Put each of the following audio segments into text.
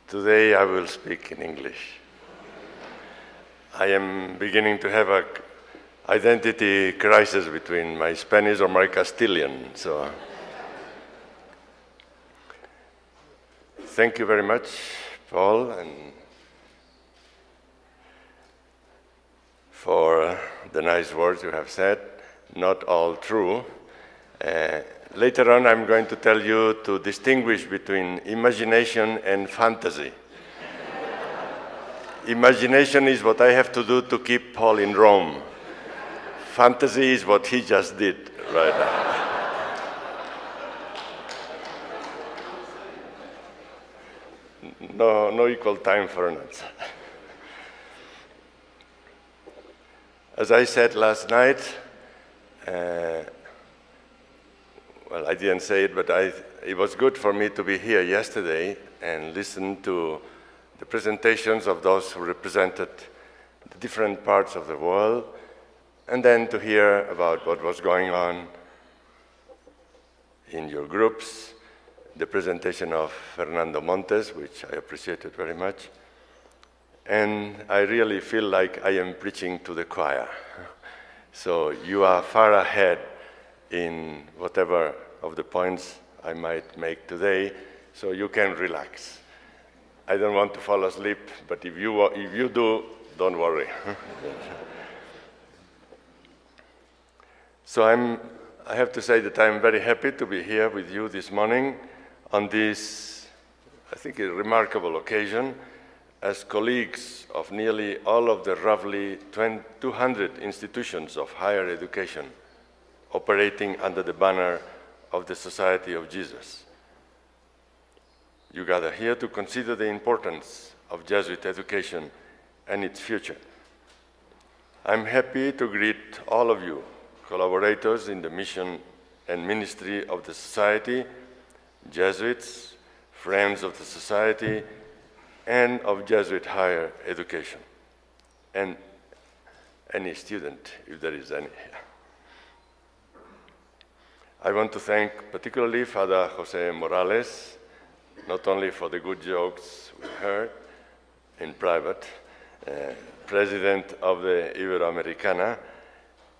Today I will speak in English. I am beginning to have an identity crisis between my Spanish or my Castilian. So, thank you very much, Paul, and for the nice words you have said. Not all true. Later on, I'm going to tell you to distinguish between imagination and fantasy. Imagination is what I have to do to keep Paul in Rome. Fantasy is what he just did right now. No equal time for an answer. As I said last night, well, I didn't say it, but it was good for me to be here yesterday and listen to the presentations of those who represented the different parts of the world, and then to hear about what was going on in your groups, the presentation of Fernando Montes, which I appreciated very much. And I really feel like I am preaching to the choir. So you are far ahead in whatever of the points I might make today, so you can relax. I don't want to fall asleep, but if you do, don't worry. So I have to say that I'm very happy to be here with you this morning on this, I think, a remarkable occasion as colleagues of nearly all of the roughly 200 institutions of higher education operating under the banner of the Society of Jesus. You gather here to consider the importance of Jesuit education and its future. I'm happy to greet all of you, collaborators in the mission and ministry of the Society, Jesuits, friends of the Society, and of Jesuit higher education, and any student, if there is any. I want to thank particularly Father Jose Morales, not only for the good jokes we heard in private, president of the Iberoamericana,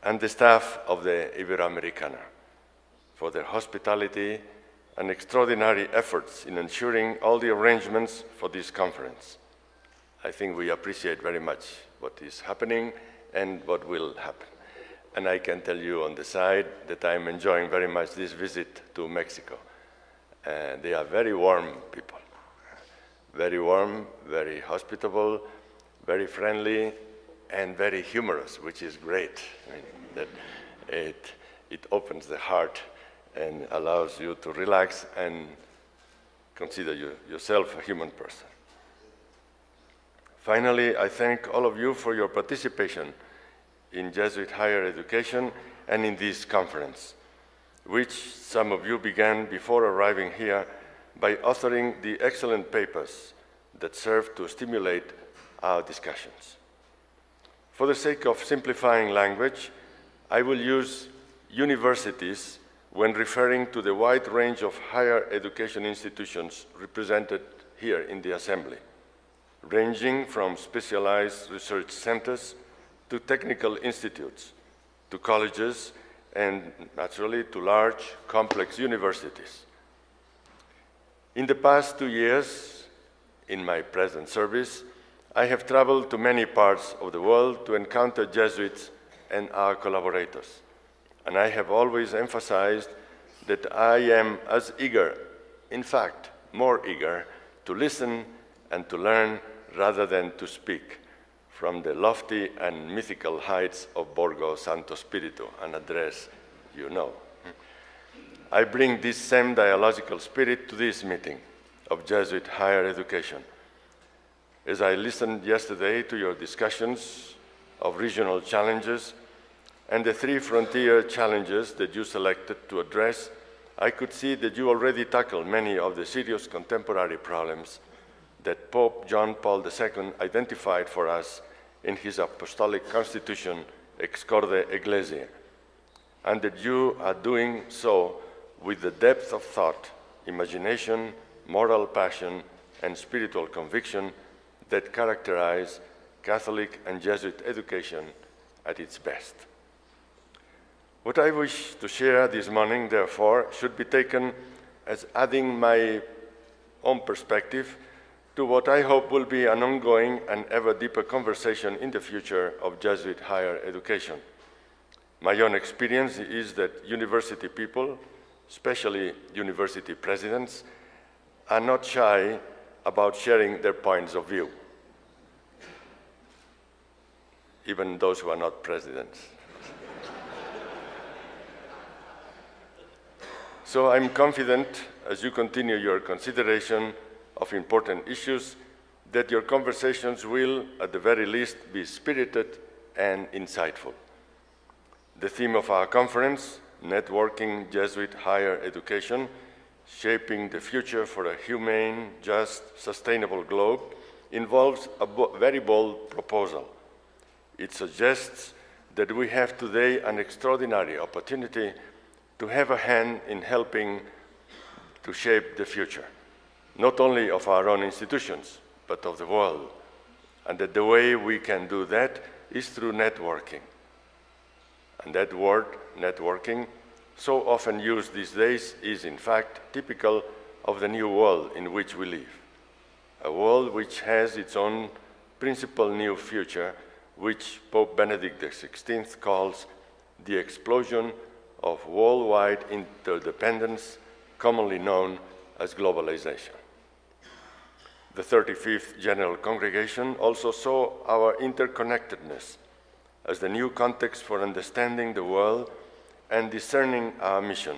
and the staff of the Iberoamericana, for their hospitality and extraordinary efforts in ensuring all the arrangements for this conference. I think we appreciate very much what is happening and what will happen. And I can tell you on the side that I'm enjoying very much this visit to Mexico. They are very warm people, very warm, very hospitable, very friendly, and very humorous, which is great. I mean, that it opens the heart and allows you to relax and consider yourself a human person. Finally, I thank all of you for your participation in Jesuit higher education and in this conference, which some of you began before arriving here by authoring the excellent papers that serve to stimulate our discussions. For the sake of simplifying language, I will use universities when referring to the wide range of higher education institutions represented here in the Assembly, ranging from specialized research centers to technical institutes, to colleges, and naturally to large, complex universities. In the past 2 years, in my present service, I have traveled to many parts of the world to encounter Jesuits and our collaborators. And I have always emphasized that I am as eager, in fact, more eager, to listen and to learn rather than to speak from the lofty and mythical heights of Borgo Santo Spiritu, an address you know. I bring this same dialogical spirit to this meeting of Jesuit higher education. As I listened yesterday to your discussions of regional challenges and the 3 frontier challenges that you selected to address, I could see that you already tackled many of the serious contemporary problems that Pope John Paul II identified for us in his apostolic constitution, Ex Corde Ecclesiae, and that you are doing so with the depth of thought, imagination, moral passion, and spiritual conviction that characterize Catholic and Jesuit education at its best. What I wish to share this morning, therefore, should be taken as adding my own perspective to what I hope will be an ongoing and ever deeper conversation in the future of Jesuit higher education. My own experience is that university people, especially university presidents, are not shy about sharing their points of view, even those who are not presidents. So I'm confident, as you continue your consideration of important issues, that your conversations will, at the very least, be spirited and insightful. The theme of our conference, Networking Jesuit Higher Education, Shaping the Future for a Humane, Just, Sustainable Globe, involves a very bold proposal. It suggests that we have today an extraordinary opportunity to have a hand in helping to shape the future, not only of our own institutions, but of the world, and that the way we can do that is through networking. And that word, networking, so often used these days, is in fact typical of the new world in which we live, a world which has its own principal new future, which Pope Benedict XVI calls the explosion of worldwide interdependence, commonly known as globalization. The 35th General Congregation also saw our interconnectedness as the new context for understanding the world and discerning our mission.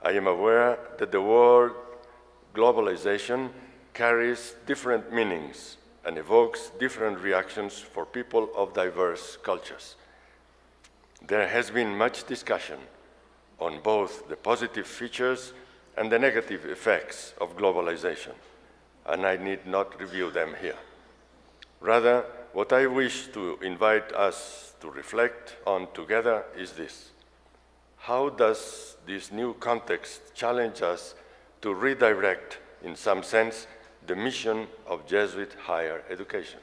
I am aware that the word globalization carries different meanings and evokes different reactions for people of diverse cultures. There has been much discussion on both the positive features and the negative effects of globalization, and I need not review them here. Rather, what I wish to invite us to reflect on together is this: how does this new context challenge us to redirect, in some sense, the mission of Jesuit higher education?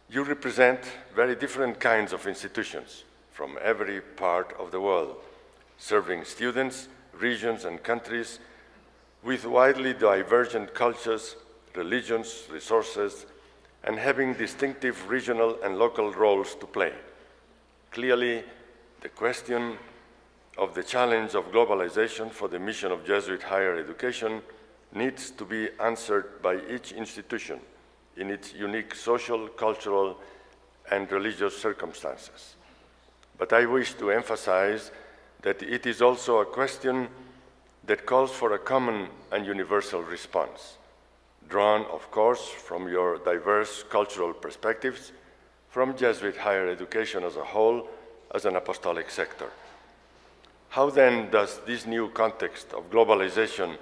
You represent very different kinds of institutions from every part of the world, serving students, regions, and countries with widely divergent cultures, religions, resources, and having distinctive regional and local roles to play. Clearly, the question of the challenge of globalization for the mission of Jesuit higher education needs to be answered by each institution in its unique social, cultural, and religious circumstances. But I wish to emphasize that it is also a question that calls for a common and universal response, drawn, of course, from your diverse cultural perspectives, from Jesuit higher education as a whole, as an apostolic sector. How then does this new context of globalization,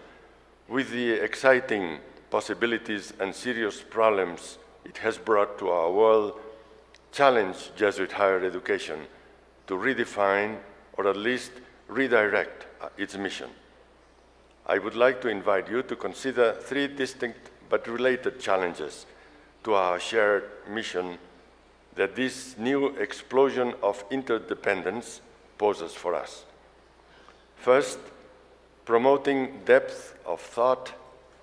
with the exciting possibilities and serious problems it has brought to our world, challenge Jesuit higher education to redefine or at least redirect its mission? I would like to invite you to consider three distinct but related challenges to our shared mission that this new explosion of interdependence poses for us. First, promoting depth of thought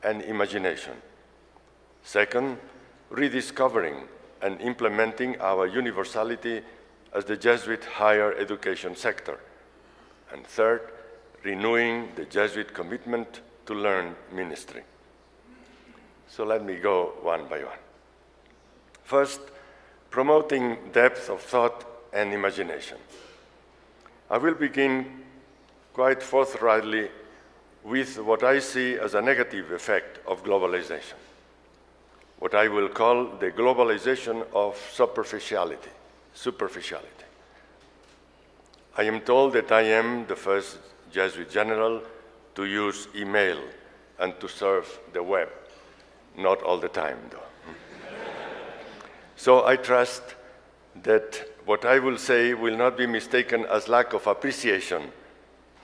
and imagination. Second, rediscovering and implementing our universality as the Jesuit higher education sector. And third, renewing the Jesuit commitment to learned ministry. So let me go one by one. First, promoting depth of thought and imagination. I will begin quite forthrightly with what I see as a negative effect of globalization, what I will call the globalization of superficiality. I am told that I am the first Jesuit general to use email and to surf the web. Not all the time, though. So I trust that what I will say will not be mistaken as lack of appreciation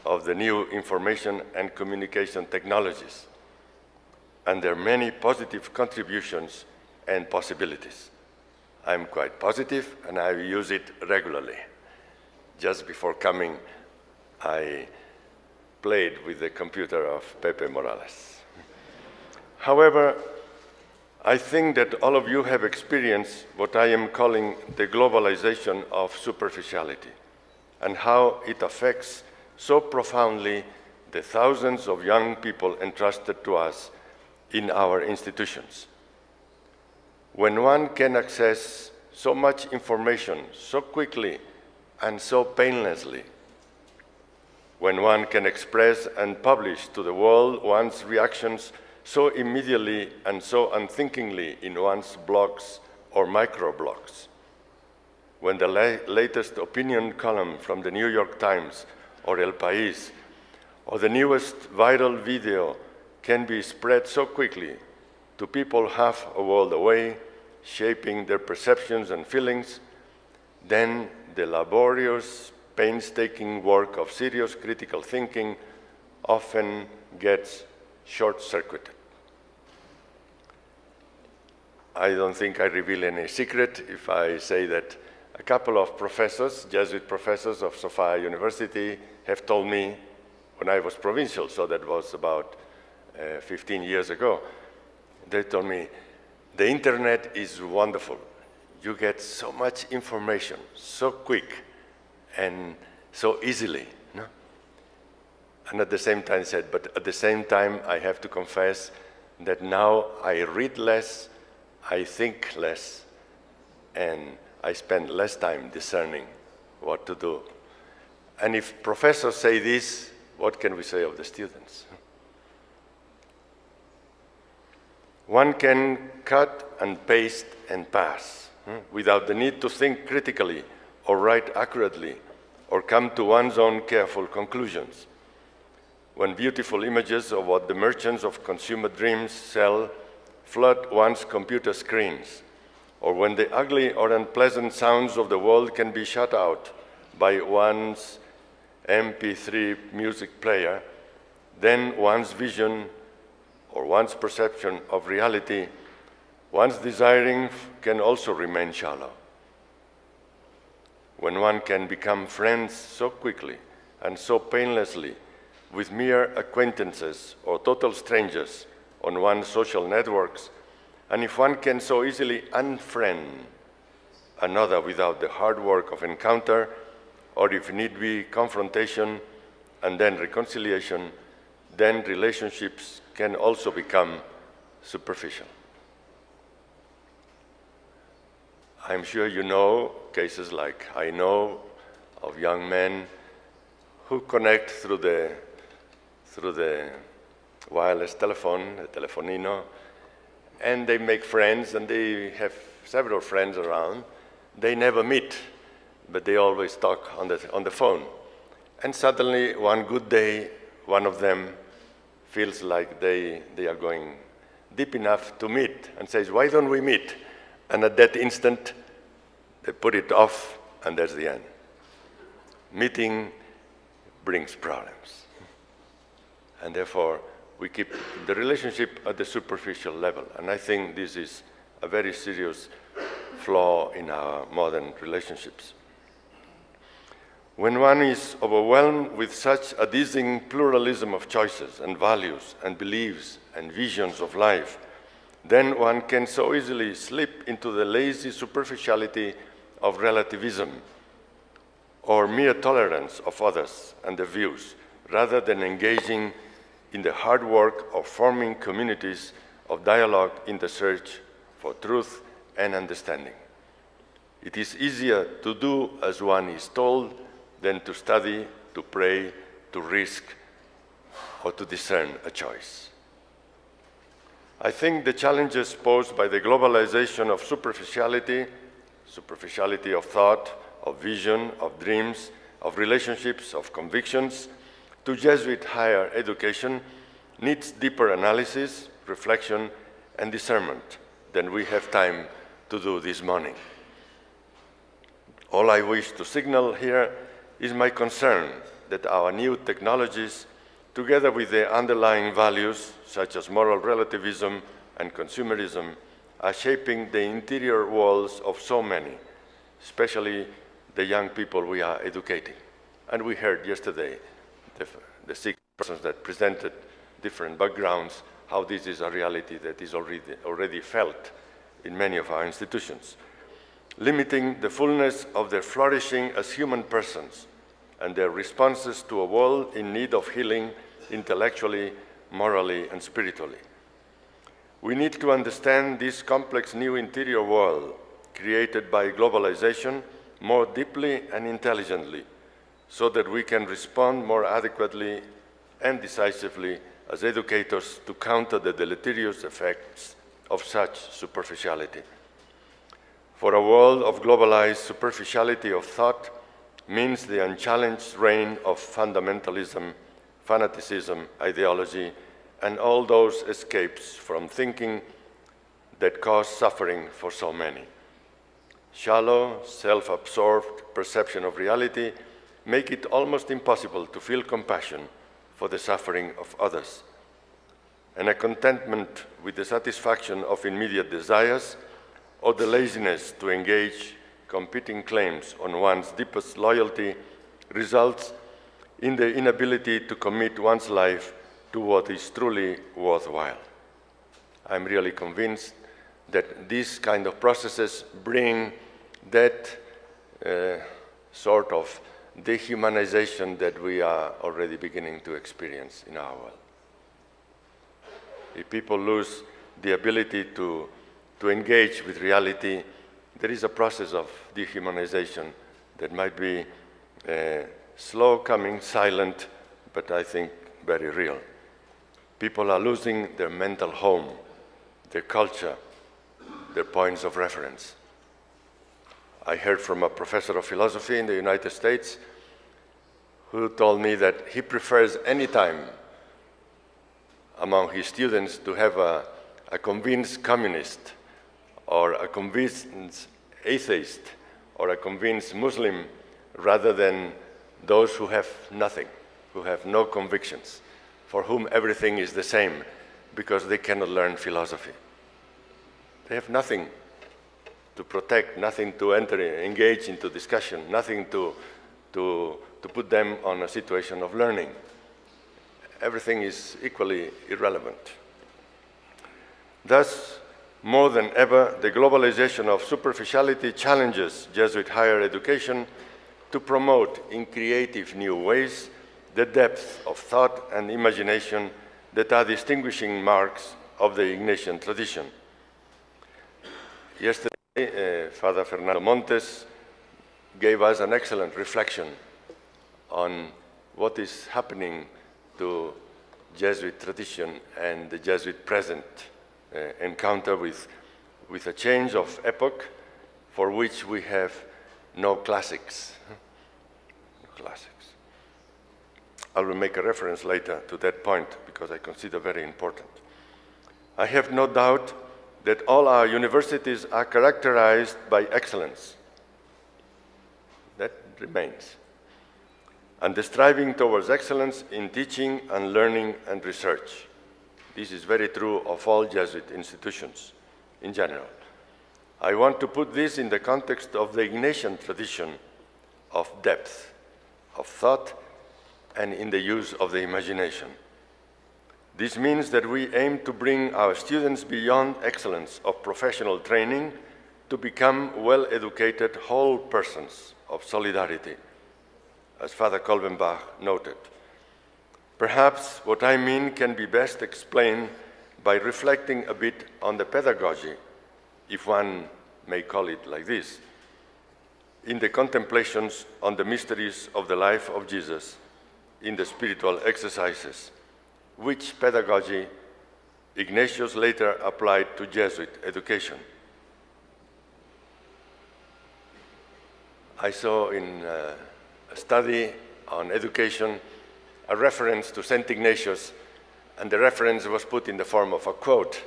of the new information and communication technologies. and their many positive contributions and possibilities. I'm quite positive, and I use it regularly. Just before coming, I played with the computer of Pepe Morales. However, I think that all of you have experienced what I am calling the globalization of superficiality, and how it affects so profoundly the thousands of young people entrusted to us in our institutions. When one can access so much information so quickly and so painlessly, when one can express and publish to the world one's reactions so immediately and so unthinkingly in one's blogs or microblogs, when the latest opinion column from the New York Times or El País or the newest viral video can be spread so quickly to people half a world away, shaping their perceptions and feelings, then the laborious, painstaking work of serious critical thinking often gets short-circuited. I don't think I reveal any secret if I say that a couple of professors, Jesuit professors of Sofia University, have told me when I was provincial, so that was about 15 years ago, they told me, the internet is wonderful. You get so much information, so quick and so easily. No? And at the same time said, but at the same time, I have to confess that now I read less, I think less, and I spend less time discerning what to do. And if professors say this, what can we say of the students? One can cut and paste and pass without the need to think critically or write accurately or come to one's own careful conclusions. When beautiful images of what the merchants of consumer dreams sell flood one's computer screens, or when the ugly or unpleasant sounds of the world can be shut out by one's MP3 music player, then one's vision or one's perception of reality, one's desiring can also remain shallow. When one can become friends so quickly and so painlessly with mere acquaintances or total strangers on one's social networks, and if one can so easily unfriend another without the hard work of encounter, or if need be confrontation and then reconciliation, then relationships can also become superficial. I'm sure you know cases like I know of young men who connect through the wireless telephone, the telefonino, and they make friends, and they have several friends around. They never meet, but they always talk on the phone. And suddenly, one good day, one of them feels like they are going deep enough to meet and says, why don't we meet? And at that instant, they put it off, and that's the end. Meeting brings problems. And therefore, we keep the relationship at the superficial level. And I think this is a very serious flaw in our modern relationships. When one is overwhelmed with such a dizzying pluralism of choices and values and beliefs and visions of life, then one can so easily slip into the lazy superficiality of relativism or mere tolerance of others and their views, rather than engaging in the hard work of forming communities of dialogue in the search for truth and understanding. It is easier to do as one is told than to study, to pray, to risk, or to discern a choice. I think the challenges posed by the globalization of superficiality of thought, of vision, of dreams, of relationships, of convictions, to Jesuit higher education needs deeper analysis, reflection, and discernment than we have time to do this morning. All I wish to signal here is my concern that our new technologies together with the underlying values such as moral relativism and consumerism, are shaping the interior worlds of so many, especially the young people we are educating. And we heard yesterday the 6 persons that presented different backgrounds, how this is a reality that is already felt in many of our institutions, limiting the fullness of their flourishing as human persons and their responses to a world in need of healing intellectually, morally, and spiritually. We need to understand this complex new interior world created by globalization more deeply and intelligently, so that we can respond more adequately and decisively as educators to counter the deleterious effects of such superficiality. For a world of globalized superficiality of thought means the unchallenged reign of fundamentalism, fanaticism, ideology, and all those escapes from thinking that cause suffering for so many. Shallow, self-absorbed perception of reality make it almost impossible to feel compassion for the suffering of others, and a contentment with the satisfaction of immediate desires or the laziness to engage competing claims on one's deepest loyalty results in the inability to commit one's life to what is truly worthwhile. I'm really convinced that these kind of processes bring that sort of dehumanization that we are already beginning to experience in our world. If people lose the ability to engage with reality, there is a process of dehumanization that might be slow coming, silent, but I think very real. People are losing their mental home, their culture, their points of reference. I heard from a professor of philosophy in the United States who told me that he prefers any time among his students to have a convinced communist or a convinced atheist or a convinced Muslim rather than those who have nothing, who have no convictions, for whom everything is the same because they cannot learn philosophy. They have nothing to protect, nothing to engage into discussion, nothing to put them on a situation of learning. Everything is equally irrelevant. Thus, more than ever, the globalization of superficiality challenges Jesuit higher education to promote in creative new ways the depth of thought and imagination that are distinguishing marks of the Ignatian tradition. Yesterday, Father Fernando Montes gave us an excellent reflection on what is happening to Jesuit tradition and the Jesuit present encounter with a change of epoch for which we have no classics. No classics. I will make a reference later to that point because I consider very important. I have no doubt that all our universities are characterized by excellence. That remains. And the striving towards excellence in teaching and learning and research. This is very true of all Jesuit institutions in general. I want to put this in the context of the Ignatian tradition of depth, of thought, and in the use of the imagination. This means that we aim to bring our students beyond excellence of professional training to become well-educated whole persons of solidarity, as Father Kolbenbach noted. Perhaps what I mean can be best explained by reflecting a bit on the pedagogy, if one may call it like this, in the contemplations on the mysteries of the life of Jesus in the spiritual exercises, which pedagogy Ignatius later applied to Jesuit education. I saw in a study on education a reference to St. Ignatius, and the reference was put in the form of a quote.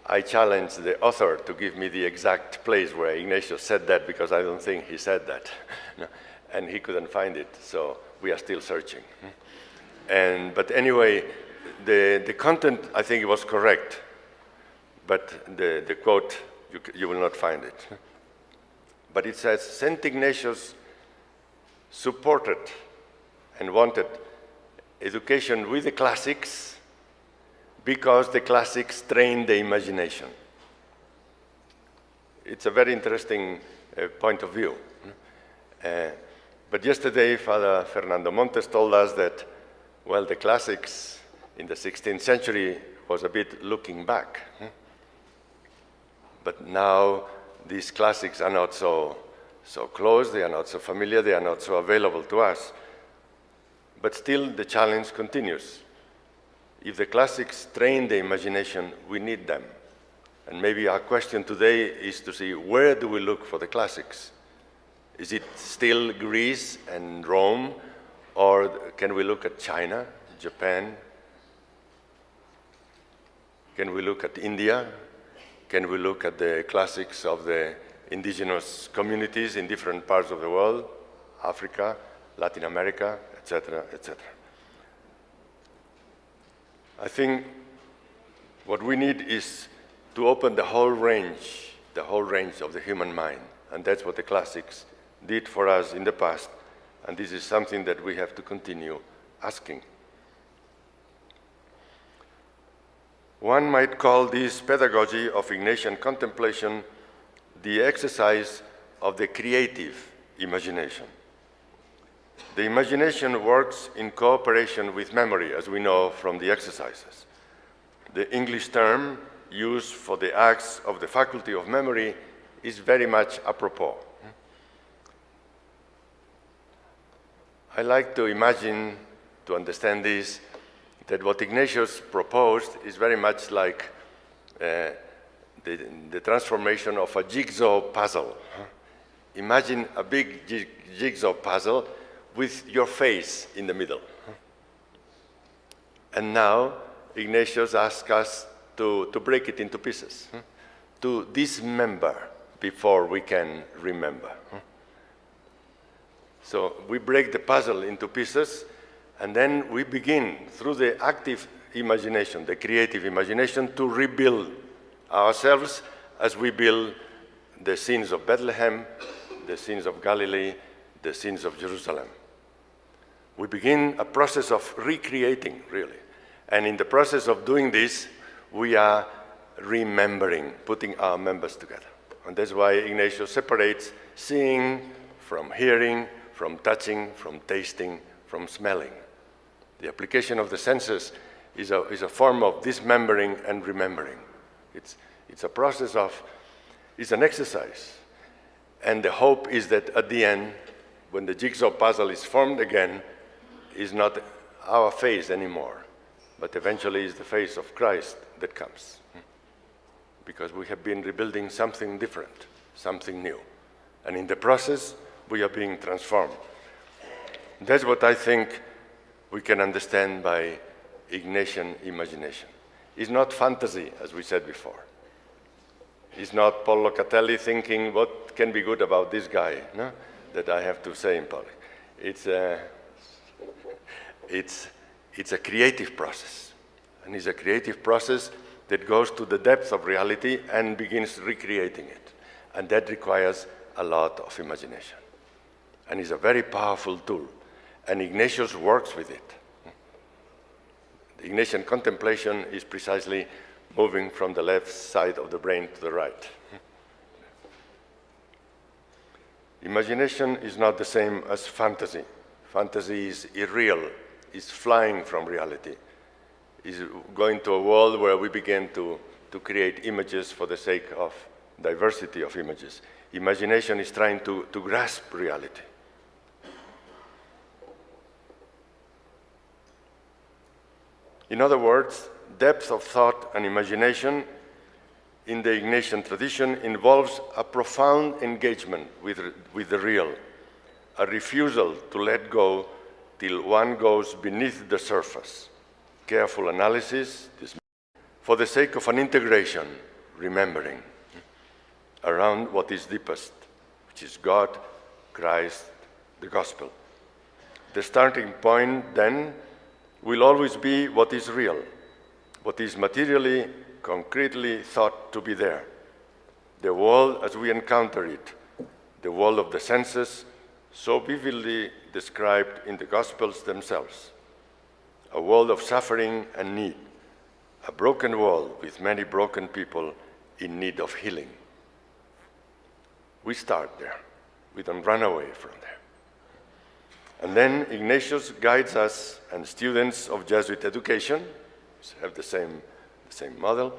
I challenged the author to give me the exact place where Ignatius said that, because I don't think he said that. No, and he couldn't find it, so we are still searching. But anyway, the content, I think, was correct. But the quote, you will not find it. But it says, St. Ignatius supported and wanted education with the classics because the classics train the imagination. It's a very interesting point of view. But yesterday, Father Fernando Montes told us that, well, the classics in the 16th century was a bit looking back. But now these classics are not so close, they are not so familiar, they are not so available to us. But still, the challenge continues. If the classics train the imagination, we need them. And maybe our question today is to see, where do we look for the classics? Is it still Greece and Rome, or can we look at China, Japan? Can we look at India? Can we look at the classics of the indigenous communities in different parts of the world, Africa, Latin America, etc., etc.? I think what we need is to open the whole range of the human mind. And that's what the classics did for us in the past. And this is something that we have to continue asking. One might call this pedagogy of Ignatian contemplation the exercise of the creative imagination. The imagination works in cooperation with memory, as we know from the exercises. The English term used for the acts of the faculty of memory is very much apropos. I like to imagine, to understand this, that what Ignatius proposed is very much like the transformation of a jigsaw puzzle. Imagine a big jigsaw puzzle with your face in the middle. And now Ignatius asks us to break it into pieces, to dismember before we can remember. So we break the puzzle into pieces, and then we begin, through the active imagination, the creative imagination, to rebuild ourselves as we build the scenes of Bethlehem, the scenes of Galilee, the scenes of Jerusalem. We begin a process of recreating, really. And in the process of doing this, we are remembering, putting our members together. And that's why Ignatius separates seeing from hearing, from touching, from tasting, from smelling. The application of the senses is a form of dismembering and remembering. It's a process of, it's an exercise. And the hope is that at the end, when the jigsaw puzzle is formed again, is not our face anymore, but eventually is the face of Christ that comes. Because we have been rebuilding something different, something new. And in the process, we are being transformed. That's what I think we can understand by Ignatian imagination. It's not fantasy, as we said before. It's not Paul Locatelli thinking, what can be good about this guy, no? That I have to say in public. It's a creative process. And it's a creative process that goes to the depth of reality and begins recreating it. And that requires a lot of imagination. And it's a very powerful tool. And Ignatius works with it. The Ignatian contemplation is precisely moving from the left side of the brain to the right. Imagination is not the same as fantasy. Fantasy is irreal, is flying from reality, is going to a world where we begin to create images for the sake of diversity of images. Imagination is trying to grasp reality. In other words, depth of thought and imagination in the Ignatian tradition involves a profound engagement with the real, a refusal to let go till one goes beneath the surface, careful analysis, for the sake of an integration, remembering, around what is deepest, which is God, Christ, the gospel. The starting point, then, will always be what is real, what is materially, concretely thought to be there. The world as we encounter it, the world of the senses, so vividly described in the Gospels themselves. A world of suffering and need, a broken world with many broken people in need of healing. We start there. We don't run away from there. And then Ignatius guides us, and students of Jesuit education have the same model,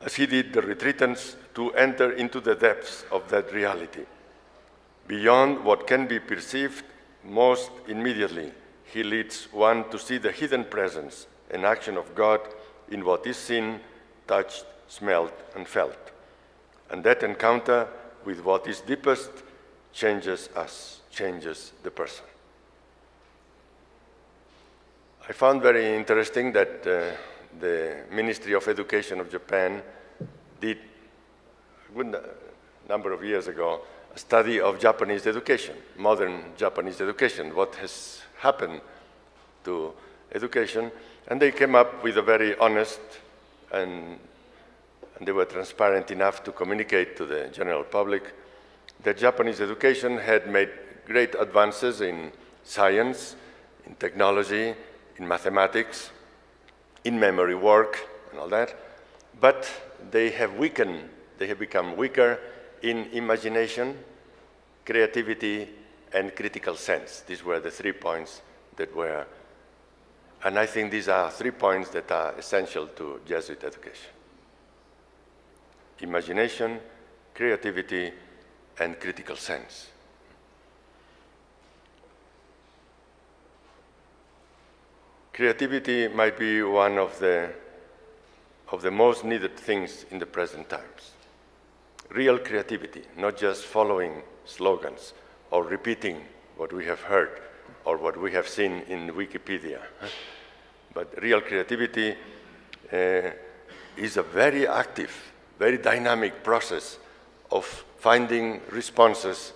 as he did the retreatants, to enter into the depths of that reality. Beyond what can be perceived most immediately, he leads one to see the hidden presence and action of God in what is seen, touched, smelled, and felt. And that encounter with what is deepest changes us, changes the person. I found very interesting that the Ministry of Education of Japan did, a good number of years ago, a study of Japanese education, modern Japanese education, what has happened to education, and they came up with a very honest and they were transparent enough to communicate to the general public that Japanese education had made great advances in science, in technology, in mathematics, in memory work, and all that, but they have become weaker in imagination, creativity, and critical sense. These were the 3 points that were, and I think these are 3 points that are essential to Jesuit education. Imagination, creativity, and critical sense. Creativity might be one of the most needed things in the present times. Real creativity, not just following slogans or repeating what we have heard or what we have seen in Wikipedia. But real creativity is a very active, very dynamic process of finding responses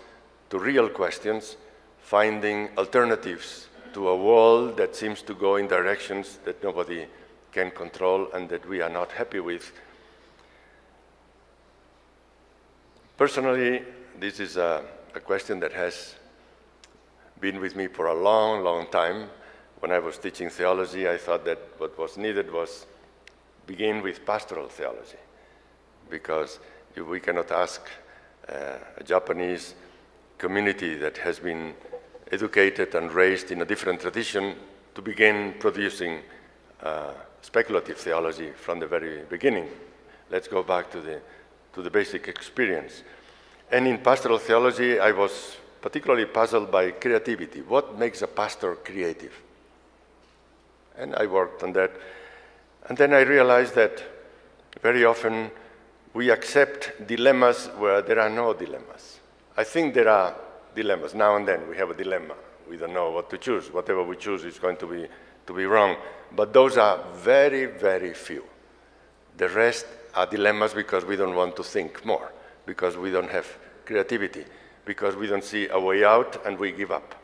to real questions, finding alternatives to a world that seems to go in directions that nobody can control and that we are not happy with. Personally, this is a question that has been with me for a long, long time. When I was teaching theology, I thought that what was needed was begin with pastoral theology, because we cannot ask a Japanese community that has been educated and raised in a different tradition to begin producing speculative theology from the very beginning. Let's go back to the basic experience. And in pastoral theology, I was particularly puzzled by creativity. What makes a pastor creative? And I worked on that. And then I realized that very often we accept dilemmas where there are no dilemmas. I think there are dilemmas. Now and then we have a dilemma. We don't know what to choose. Whatever we choose is going to be wrong. But those are very, very few. The rest are dilemmas because we don't want to think more, because we don't have creativity, because we don't see a way out and we give up.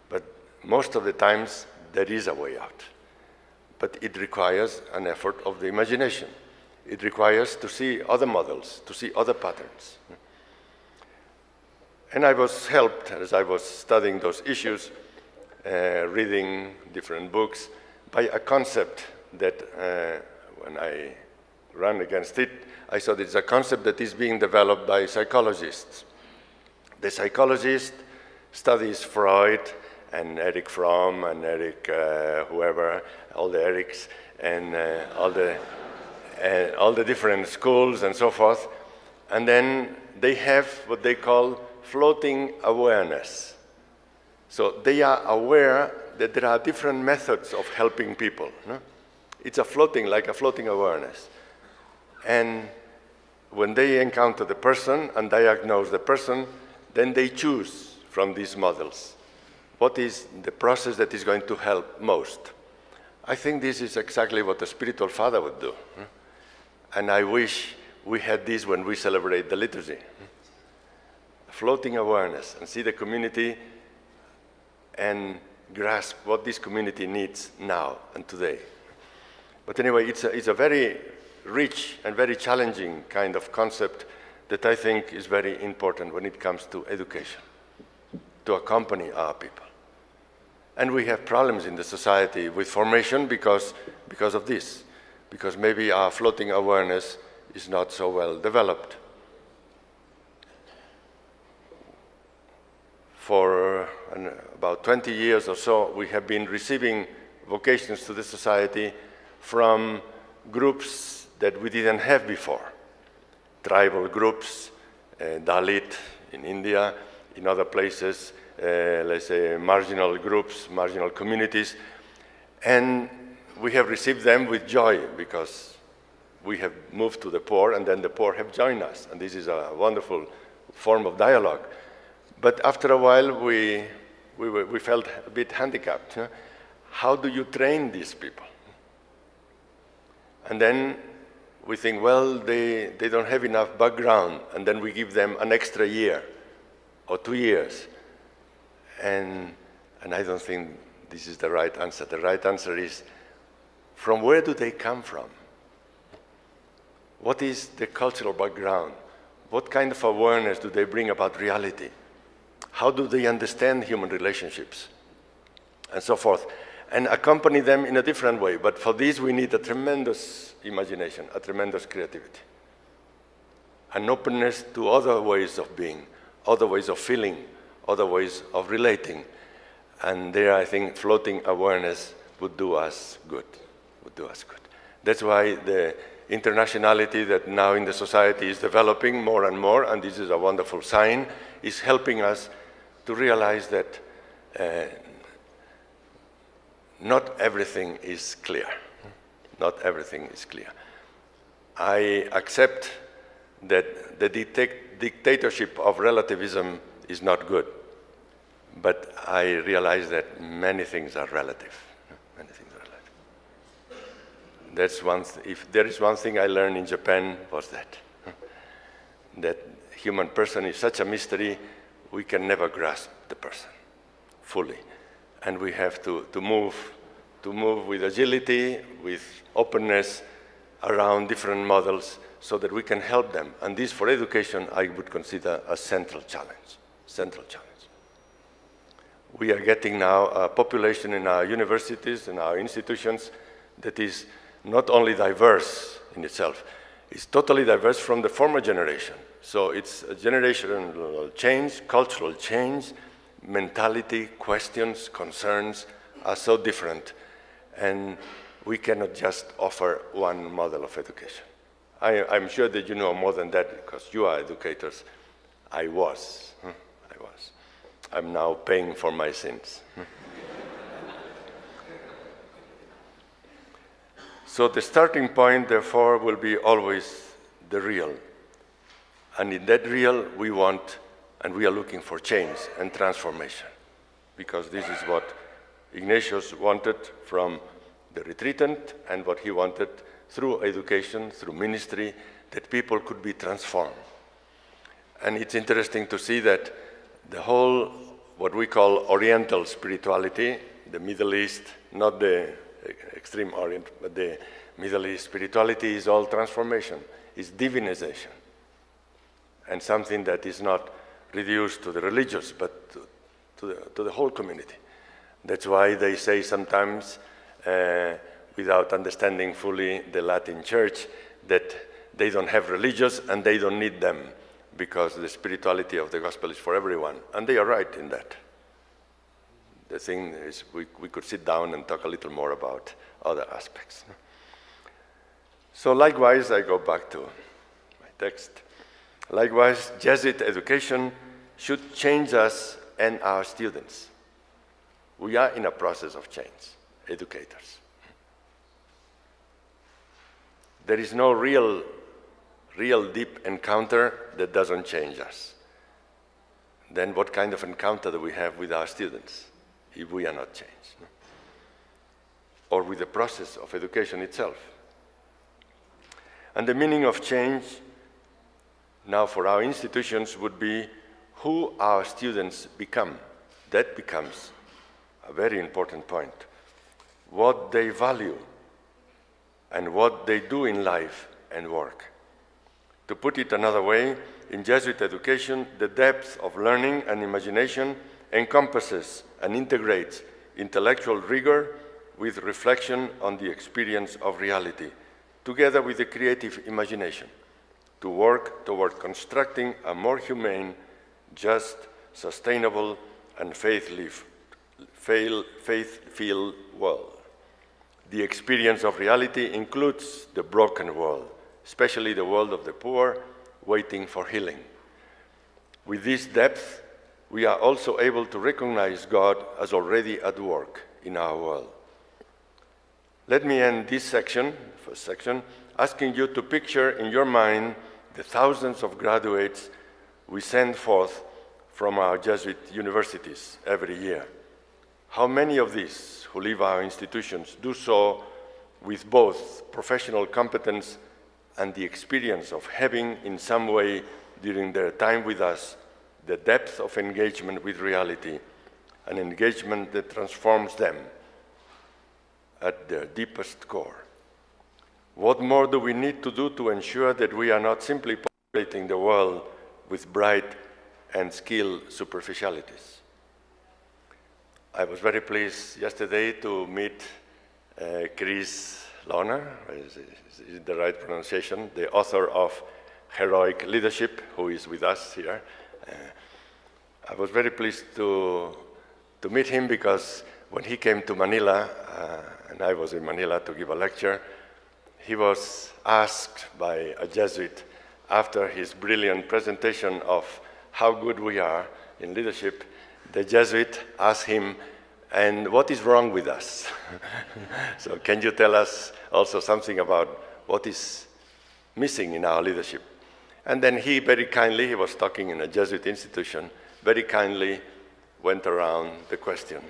But most of the times there is a way out. But it requires an effort of the imagination. It requires to see other models, to see other patterns. And I was helped, as I was studying those issues, reading different books, by a concept that when I ran against it, I saw that it's a concept that is being developed by psychologists. The psychologist studies Freud and Eric Fromm and Eric whoever, all the Erics, and all the different schools and so forth. And then they have what they call floating awareness. So they are aware that there are different methods of helping people. No? It's like a floating awareness. And when they encounter the person and diagnose the person, then they choose from these models what is the process that is going to help most. I think this is exactly what a spiritual father would do. And I wish we had this when we celebrate the liturgy. Floating awareness, and see the community and grasp what this community needs now and today. But anyway, it's a very rich and very challenging kind of concept that I think is very important when it comes to education, to accompany our people. And we have problems in the society with formation because of this, because maybe our floating awareness is not so well developed. For about 20 years or so, we have been receiving vocations to the society from groups that we didn't have before. Tribal groups, Dalit in India, in other places, let's say marginal groups, marginal communities. And we have received them with joy because we have moved to the poor and then the poor have joined us. And this is a wonderful form of dialogue. But after a while, we felt a bit handicapped. Huh? How do you train these people? And then we think, well, they don't have enough background, and then we give them an extra year or 2 years. And I don't think this is the right answer. The right answer is, from where do they come from? What is the cultural background? What kind of awareness do they bring about reality? How do they understand human relationships? And so forth. And accompany them in a different way. But for this, we need a tremendous imagination, a tremendous creativity, an openness to other ways of being, other ways of feeling, other ways of relating. And there, I think, floating awareness would do us good, That's why the internationality that now in the society is developing more and more, and this is a wonderful sign, is helping us to realize that not everything is clear. Not everything is clear. I accept that the dictatorship of relativism is not good, but I realize that many things are relative. Many things are relative. That's one. If there is one thing I learned in Japan, was that human person is such a mystery, we can never grasp the person fully. And we have to move with agility, with openness around different models so that we can help them. And this, for education, I would consider a central challenge. We are getting now a population in our universities and our institutions that is not only diverse in itself, it's totally diverse from the former generation. So it's a generational change, cultural change, mentality, questions, concerns are so different. And we cannot just offer one model of education. I'm sure that you know more than that because you are educators. I was. I'm now paying for my sins. So the starting point, therefore, will be always the real. And in that real, we want and we are looking for change and transformation, because this is what Ignatius wanted from the retreatant and what he wanted through education, through ministry, that people could be transformed. And it's interesting to see that the whole, what we call Oriental spirituality, the Middle East, not the extreme Orient, but the Middle East spirituality is all transformation, is divinization, and something that is not reduced to the religious, but to the whole community. That's why they say sometimes, without understanding fully the Latin Church, that they don't have religious and they don't need them because the spirituality of the gospel is for everyone. And they are right in that. The thing is, we could sit down and talk a little more about other aspects. So likewise, I go back to my text. Likewise, Jesuit education should change us and our students. We are in a process of change, educators. There is no real deep encounter that doesn't change us. Then what kind of encounter do we have with our students if we are not changed? Or with the process of education itself? And the meaning of change now for our institutions would be who our students become. That becomes a very important point, what they value and what they do in life and work. To put it another way, in Jesuit education, the depth of learning and imagination encompasses and integrates intellectual rigor with reflection on the experience of reality, together with the creative imagination, to work toward constructing a more humane, just, sustainable, and faith-filled world. The experience of reality includes the broken world, especially the world of the poor, waiting for healing. With this depth, we are also able to recognize God as already at work in our world. Let me end this first section, asking you to picture in your mind the thousands of graduates we send forth from our Jesuit universities every year. How many of these who leave our institutions do so with both professional competence and the experience of having, in some way, during their time with us, the depth of engagement with reality, an engagement that transforms them at their deepest core? What more do we need to do to ensure that we are not simply populating the world with bright and skilled superficialities? I was very pleased yesterday to meet Chris Lohner, is the right pronunciation, the author of Heroic Leadership, who is with us here. I was very pleased to meet him because when he came to Manila, and I was in Manila to give a lecture, he was asked by a Jesuit after his brilliant presentation of how good we are in leadership. The Jesuit asked him, "And what is wrong with us?" So can you tell us also something about what is missing in our leadership? And then he very kindly, he was talking in a Jesuit institution, very kindly went around the question.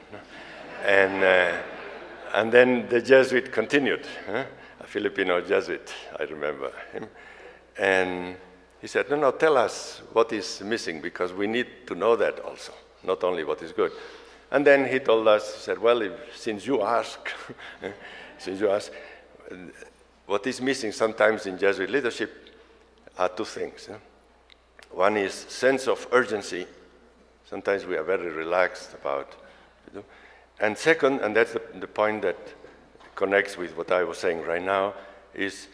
And then the Jesuit continued, a Filipino Jesuit, I remember him. And he said, no, tell us what is missing, because we need to know that also, not only what is good. And then he told us, he said, well, since you ask, what is missing sometimes in Jesuit leadership are two things. One is sense of urgency. Sometimes we are very relaxed about it. And second, and that's the point that connects with what I was saying right now, is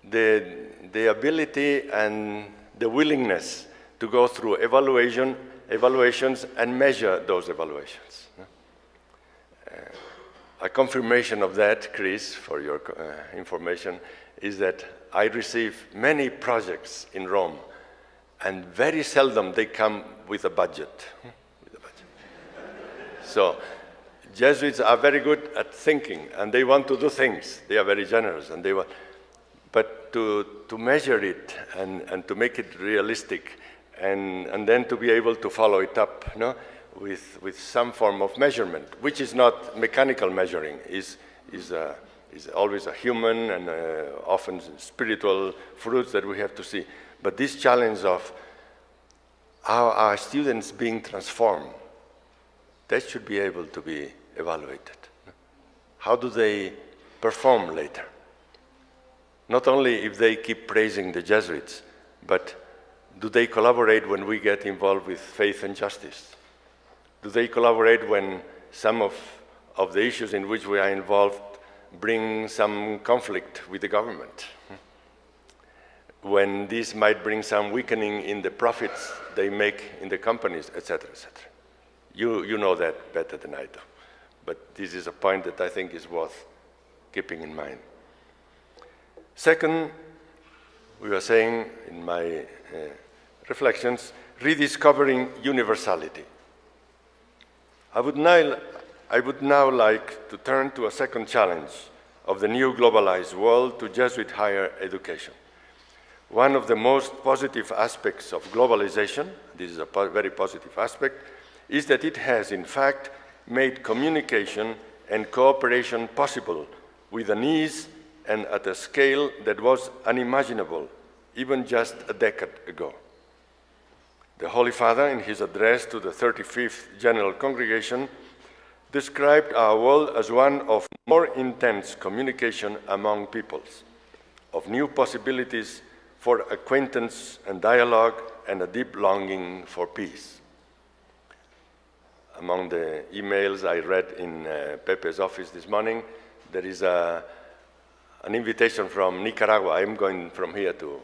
the ability and the willingness to go through evaluations and measure those evaluations. A confirmation of that, Chris, for your information, is that I receive many projects in Rome, and very seldom they come with a budget. So Jesuits are very good at thinking, and they want to do things. They are very generous, and but to measure it and to make it realistic, and then to be able to follow it up, with some form of measurement, which is not mechanical measuring, is always a human and often spiritual fruits that we have to see. But this challenge of how are students being transformed, that should be able to be evaluated. How do they perform later? Not only if they keep praising the Jesuits, but do they collaborate when we get involved with faith and justice? Do they collaborate when some of the issues in which we are involved bring some conflict with the government? When this might bring some weakening in the profits they make in the companies, etc., etc. You know that better than I do. But this is a point that I think is worth keeping in mind. Second, we were saying in my reflections, rediscovering universality. I would now like to turn to a second challenge of the new globalized world, to Jesuit higher education. One of the most positive aspects of globalization, this is a very positive aspect, is that it has, in fact, made communication and cooperation possible with an ease and at a scale that was unimaginable even just a decade ago. The Holy Father, in his address to the 35th General Congregation, described our world as one of more intense communication among peoples, of new possibilities for acquaintance and dialogue, and a deep longing for peace. Among the emails I read in Pepe's office this morning, there is an invitation from Nicaragua. I'm going from here to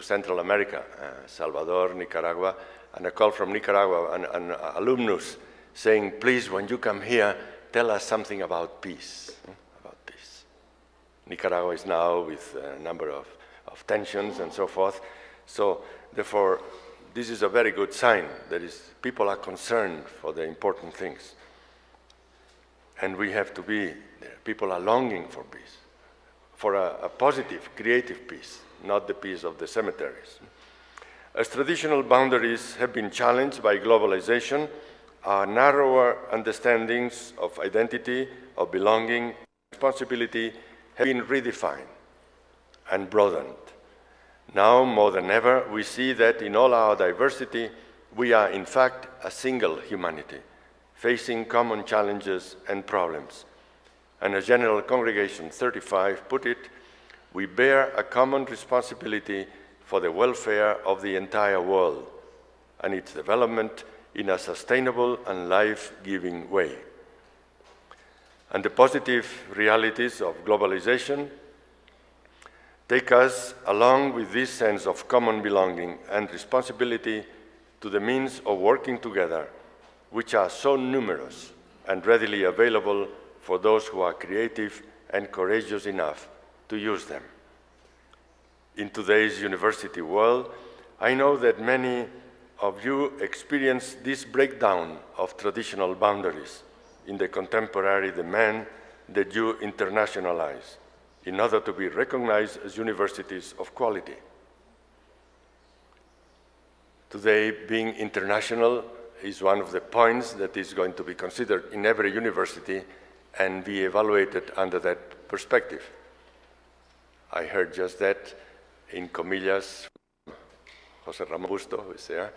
Central America, Salvador, Nicaragua, and a call from Nicaragua, an alumnus saying, please, when you come here, tell us something about peace. Nicaragua is now with a number of tensions and so forth. So therefore, this is a very good sign. That is, people are concerned for the important things. And we have to be there. People are longing for peace, for a positive, creative peace, not the peace of the cemeteries. As traditional boundaries have been challenged by globalization, our narrower understandings of identity, of belonging, responsibility have been redefined and broadened. Now, more than ever, we see that in all our diversity, we are in fact a single humanity, facing common challenges and problems. And as General Congregation 35 put it, we bear a common responsibility for the welfare of the entire world and its development in a sustainable and life-giving way. And the positive realities of globalization take us, along with this sense of common belonging and responsibility, to the means of working together, which are so numerous and readily available for those who are creative and courageous enough to use them. In today's university world, I know that many of you experience this breakdown of traditional boundaries in the contemporary demand that you internationalize in order to be recognized as universities of quality. Today, being international is one of the points that is going to be considered in every university and be evaluated under that perspective. I heard just that in Comillas, José Ramón Busto, who is there.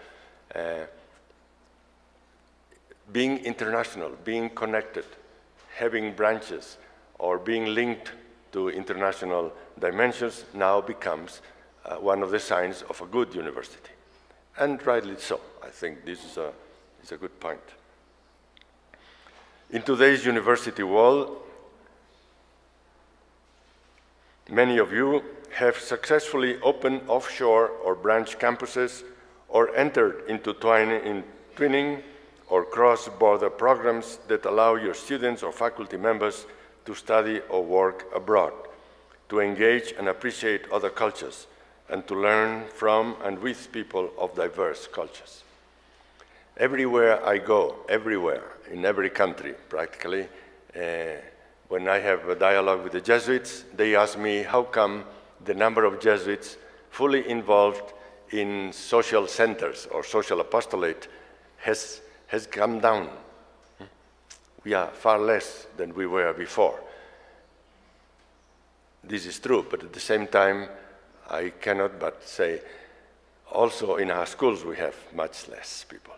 Being international, being connected, having branches, or being linked to international dimensions now becomes one of the signs of a good university. And rightly so. I think this is a good point. In today's university world, many of you have successfully opened offshore or branch campuses or entered into twinning or cross-border programs that allow your students or faculty members to study or work abroad, to engage and appreciate other cultures, and to learn from and with people of diverse cultures. Everywhere I go, everywhere, in every country practically, when I have a dialogue with the Jesuits, they ask me how come the number of Jesuits fully involved in social centers or social apostolate has come down. We are far less than we were before. This is true, but at the same time, I cannot but say also in our schools we have much less people.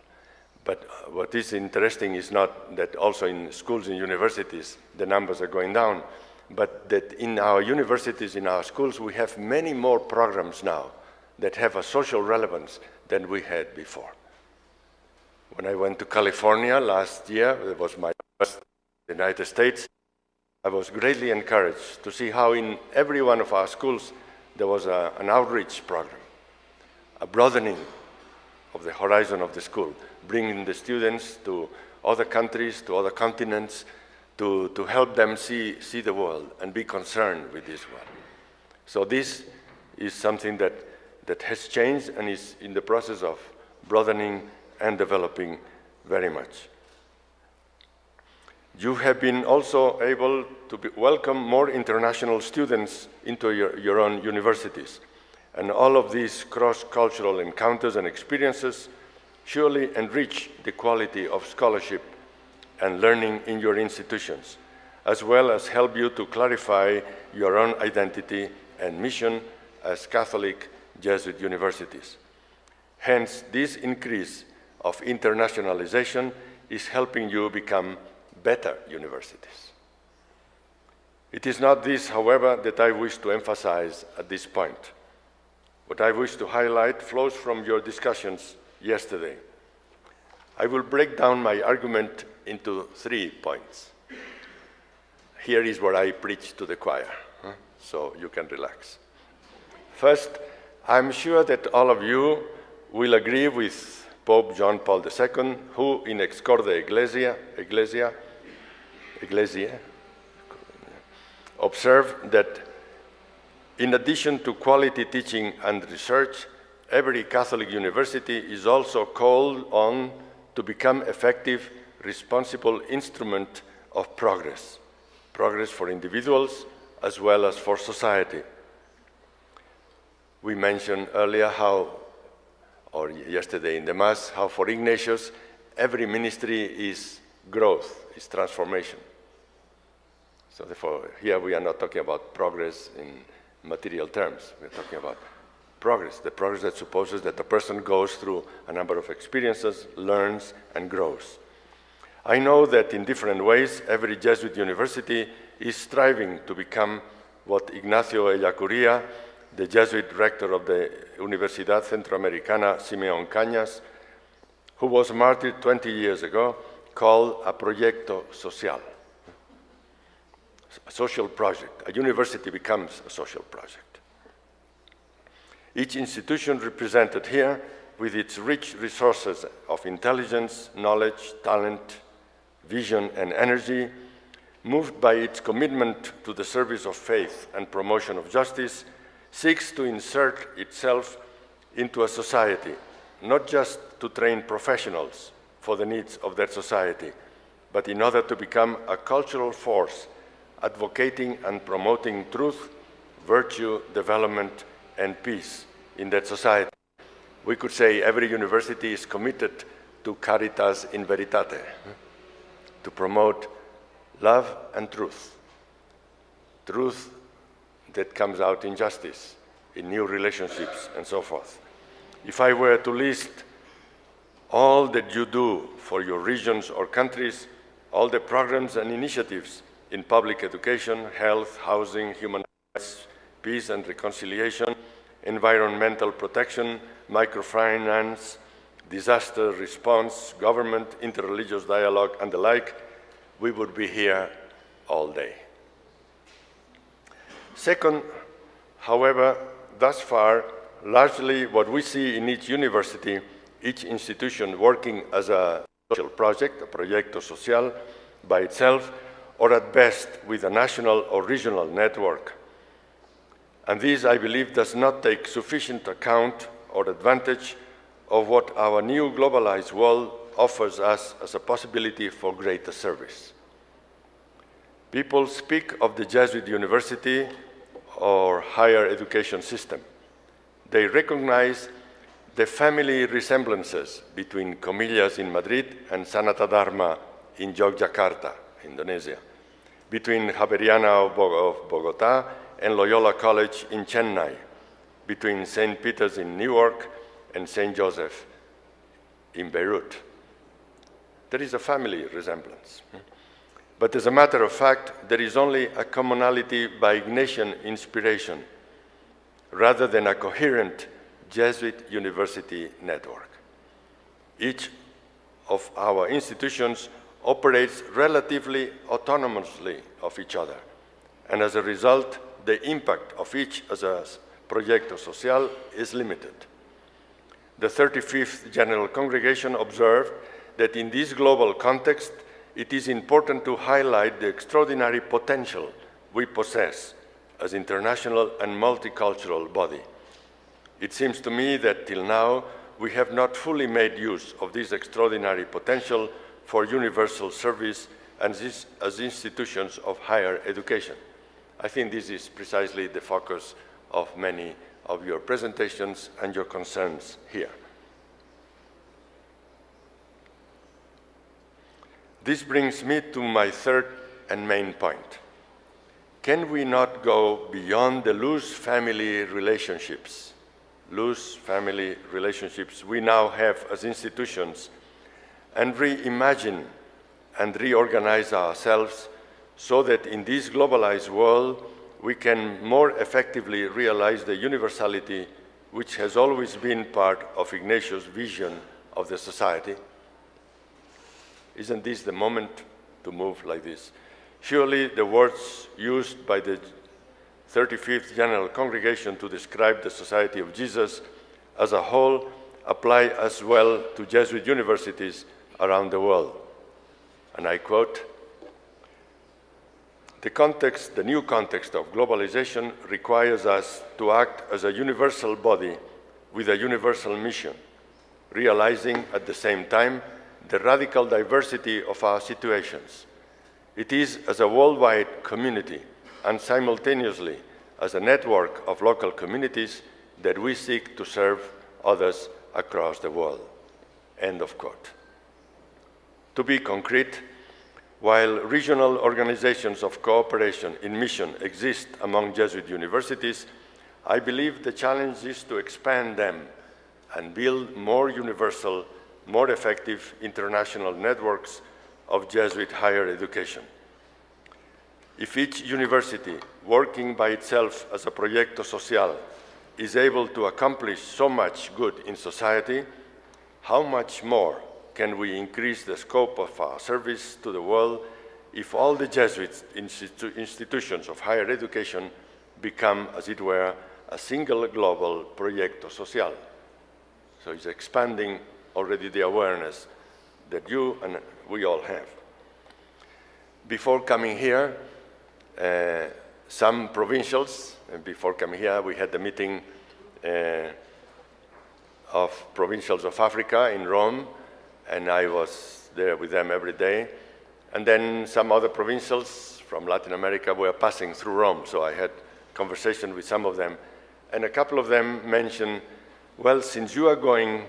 But what is interesting is not that also in schools and universities the numbers are going down, but that in our universities, in our schools, we have many more programs now that have a social relevance than we had before. When I went to California last year, it was my first in the United States, I was greatly encouraged to see how in every one of our schools there was an outreach program, a broadening of the horizon of the school, bringing the students to other countries, to other continents, to help them see the world and be concerned with this world. So this is something that has changed and is in the process of broadening and developing very much. You have been also able to welcome more international students into your own universities. And all of these cross-cultural encounters and experiences surely enrich the quality of scholarship and learning in your institutions, as well as help you to clarify your own identity and mission as Catholic Jesuit universities. Hence, this increase of internationalization is helping you become better universities. It is not this, however, that I wish to emphasize at this point. What I wish to highlight flows from your discussions yesterday. I will break down my argument into 3 points. Here is where I preach to the choir, so you can relax. First, I'm sure that all of you will agree with Pope John Paul II, who in Ex Corde Ecclesia, observed that in addition to quality teaching and research, every Catholic university is also called on to become effective, responsible instrument of progress for individuals as well as for society. We mentioned earlier or yesterday in the Mass, how for Ignatius, every ministry is growth, is transformation. So therefore, here we are not talking about progress in material terms. We're talking about progress, the progress that supposes that a person goes through a number of experiences, learns, and grows. I know that in different ways, every Jesuit university is striving to become what Ignacio Ellacuría, the Jesuit rector of the Universidad Centroamericana Simeón Cañas, who was martyred 20 years ago, called a proyecto social, a social project. A university becomes a social project. Each institution represented here, with its rich resources of intelligence, knowledge, talent, vision, and energy, moved by its commitment to the service of faith and promotion of justice, seeks to insert itself into a society, not just to train professionals for the needs of that society, but in order to become a cultural force advocating and promoting truth, virtue, development, and peace in that society. We could say every university is committed to caritas in veritate, to promote love and truth. Truth that comes out in justice, in new relationships, and so forth. If I were to list all that you do for your regions or countries, all the programs and initiatives in public education, health, housing, human rights, peace and reconciliation, environmental protection, microfinance, disaster response, government, interreligious dialogue, and the like, we would be here all day. Second, however, thus far, largely what we see in each university, each institution working as a social project, a proyecto social, by itself, or at best with a national or regional network. And this, I believe, does not take sufficient account or advantage of what our new globalized world offers us as a possibility for greater service. People speak of the Jesuit university or higher education system. They recognize the family resemblances between Comillas in Madrid and Sanata Dharma in Yogyakarta, Indonesia, between Javeriana of Bogota and Loyola College in Chennai, between St. Peter's in Newark and St. Joseph in Beirut. There is a family resemblance. But as a matter of fact, there is only a commonality by Ignatian inspiration, rather than a coherent Jesuit university network. Each of our institutions operates relatively autonomously of each other, and as a result, the impact of each as a proyecto social is limited. The 35th General Congregation observed that in this global context, it is important to highlight the extraordinary potential we possess as international and multicultural body. It seems to me that till now, we have not fully made use of this extraordinary potential for universal service and as institutions of higher education. I think this is precisely the focus of many of your presentations and your concerns here. This brings me to my third and main point. Can we not go beyond the loose family relationships we now have as institutions and reimagine and reorganize ourselves so that in this globalized world, we can more effectively realize the universality which has always been part of Ignatius' vision of the society. Isn't this the moment to move like this? Surely the words used by the 35th General Congregation to describe the Society of Jesus as a whole apply as well to Jesuit universities around the world. And I quote, the new context of globalization requires us to act as a universal body with a universal mission, realizing at the same time the radical diversity of our situations. It is as a worldwide community and simultaneously as a network of local communities that we seek to serve others across the world. End of quote. To be concrete, while regional organizations of cooperation in mission exist among Jesuit universities, I believe the challenge is to expand them and build more universal, more effective international networks of Jesuit higher education. If each university, working by itself as a proyecto social, is able to accomplish so much good in society, how much more can we increase the scope of our service to the world if all the Jesuit institutions of higher education become, as it were, a single global proyecto social? So it's expanding already the awareness that you and we all have. Before coming here, some provincials, before coming here, we had the meeting of provincials of Africa in Rome, and I was there with them every day. And then some other provincials from Latin America were passing through Rome, so I had conversation with some of them. And a couple of them mentioned, well, since you are going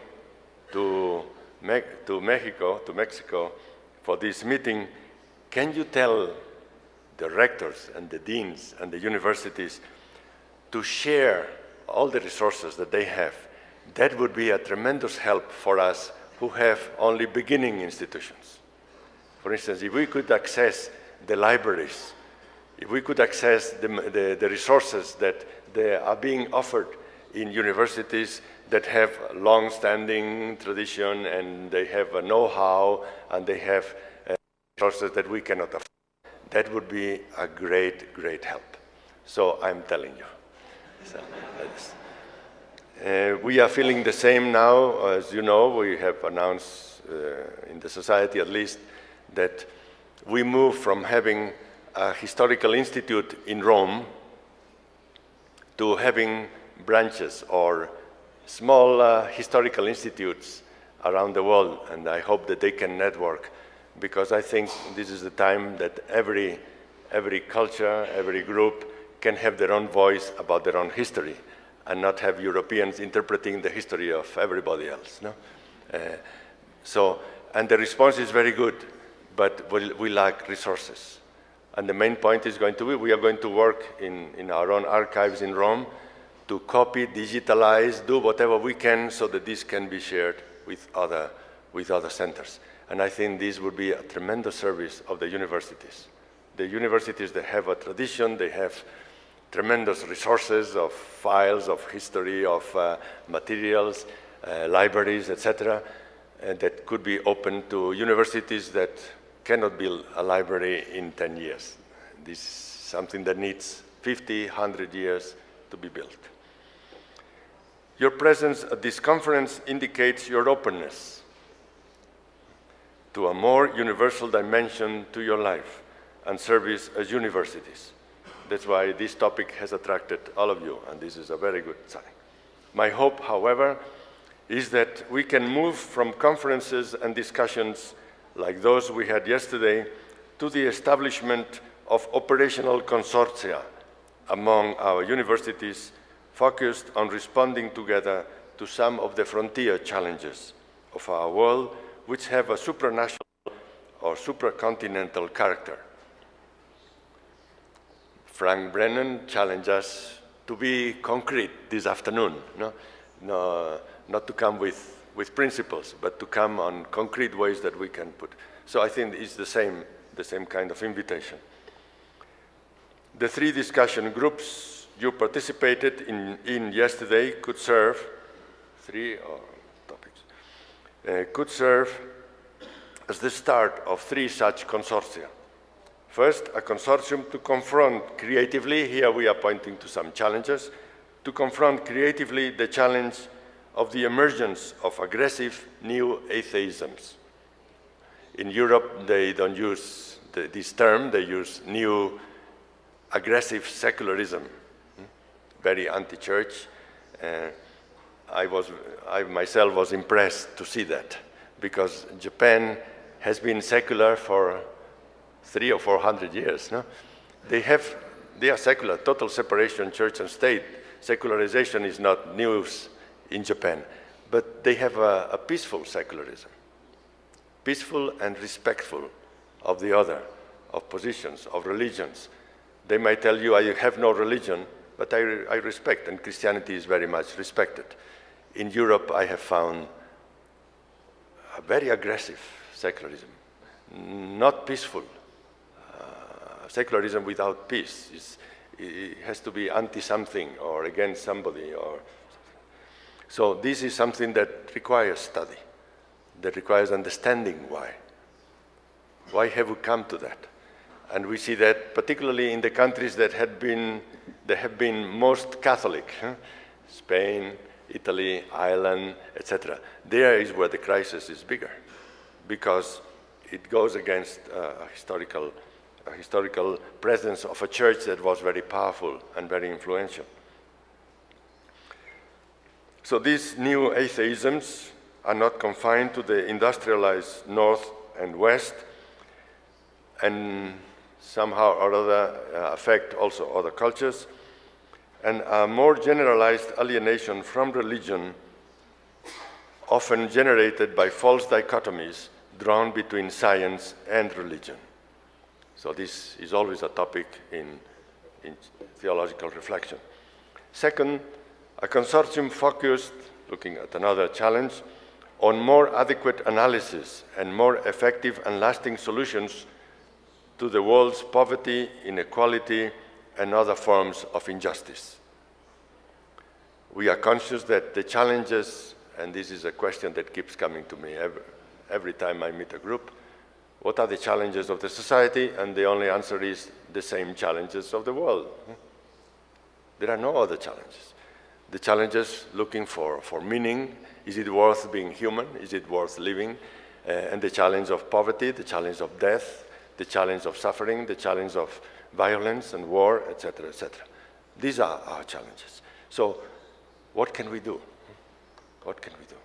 to Mexico for this meeting, can you tell the rectors and the deans and the universities to share all the resources that they have? That would be a tremendous help for us who have only beginning institutions. For instance, if we could access the libraries, if we could access the resources that they are being offered in universities that have long-standing tradition and they have a know-how and they have resources that we cannot afford, that would be a great, great help. So I'm telling you. So, we are feeling the same now. As you know, we have announced in the society at least that we move from having a historical institute in Rome to having branches or small historical institutes around the world, and I hope that they can network, because I think this is the time that every culture, every group can have their own voice about their own history and not have Europeans interpreting the history of everybody else. No? And the response is very good, but we lack resources. And the main point is going to be, we are going to work in our own archives in Rome to copy, digitalize, do whatever we can so that this can be shared with other centers. And I think this would be a tremendous service of the universities. The universities that have a tradition, they have tremendous resources of files, of history, of materials, libraries, etc., that could be open to universities that cannot build a library in 10 years. This is something that needs 50, 100 years to be built. Your presence at this conference indicates your openness to a more universal dimension to your life and service as universities. That's why this topic has attracted all of you, and this is a very good sign. My hope, however, is that we can move from conferences and discussions like those we had yesterday to the establishment of operational consortia among our universities focused on responding together to some of the frontier challenges of our world, which have a supranational or supracontinental character. Frank Brennan challenged us to be concrete this afternoon, not to come with principles, but to come on concrete ways that we can put. So I think it's the same kind of invitation. The three discussion groups you participated in yesterday could serve, could serve as the start of three such consortia. First, a consortium to confront creatively, here we are pointing to some challenges, to confront creatively the challenge of the emergence of aggressive new atheisms. In Europe, they don't use this term, they use new aggressive secularism, very anti-church. I myself was impressed to see that, because Japan has been secular for 300 or 400 years. No? They are secular, total separation, church and state. Secularization is not news in Japan, but they have a peaceful secularism, peaceful and respectful of the other, of positions, of religions. They might tell you, I have no religion, but I respect, and Christianity is very much respected. In Europe, I have found a very aggressive secularism, not peaceful. Secularism without peace it has to be anti-something or against somebody. So this is something that requires study, that requires understanding why. Why have we come to that? And we see that particularly in the countries that have been most Catholic, Spain, Italy, Ireland, etc. There is where the crisis is bigger, because it goes against a historical presence of a church that was very powerful and very influential. So these new atheisms are not confined to the industrialized North and West, and somehow or other affect also other cultures, and a more generalized alienation from religion, often generated by false dichotomies drawn between science and religion. So this is always a topic in theological reflection. Second, a consortium focused, looking at another challenge, on more adequate analysis and more effective and lasting solutions to the world's poverty, inequality, and other forms of injustice. We are conscious that the challenges, and this is a question that keeps coming to me every time I meet a group, what are the challenges of the society? And the only answer is the same challenges of the world. There are no other challenges. The challenges looking for meaning, is it worth being human? Is it worth living? And the challenge of poverty, the challenge of death, the challenge of suffering, the challenge of violence and war, etc., etc. These are our challenges. So what can we do? What can we do?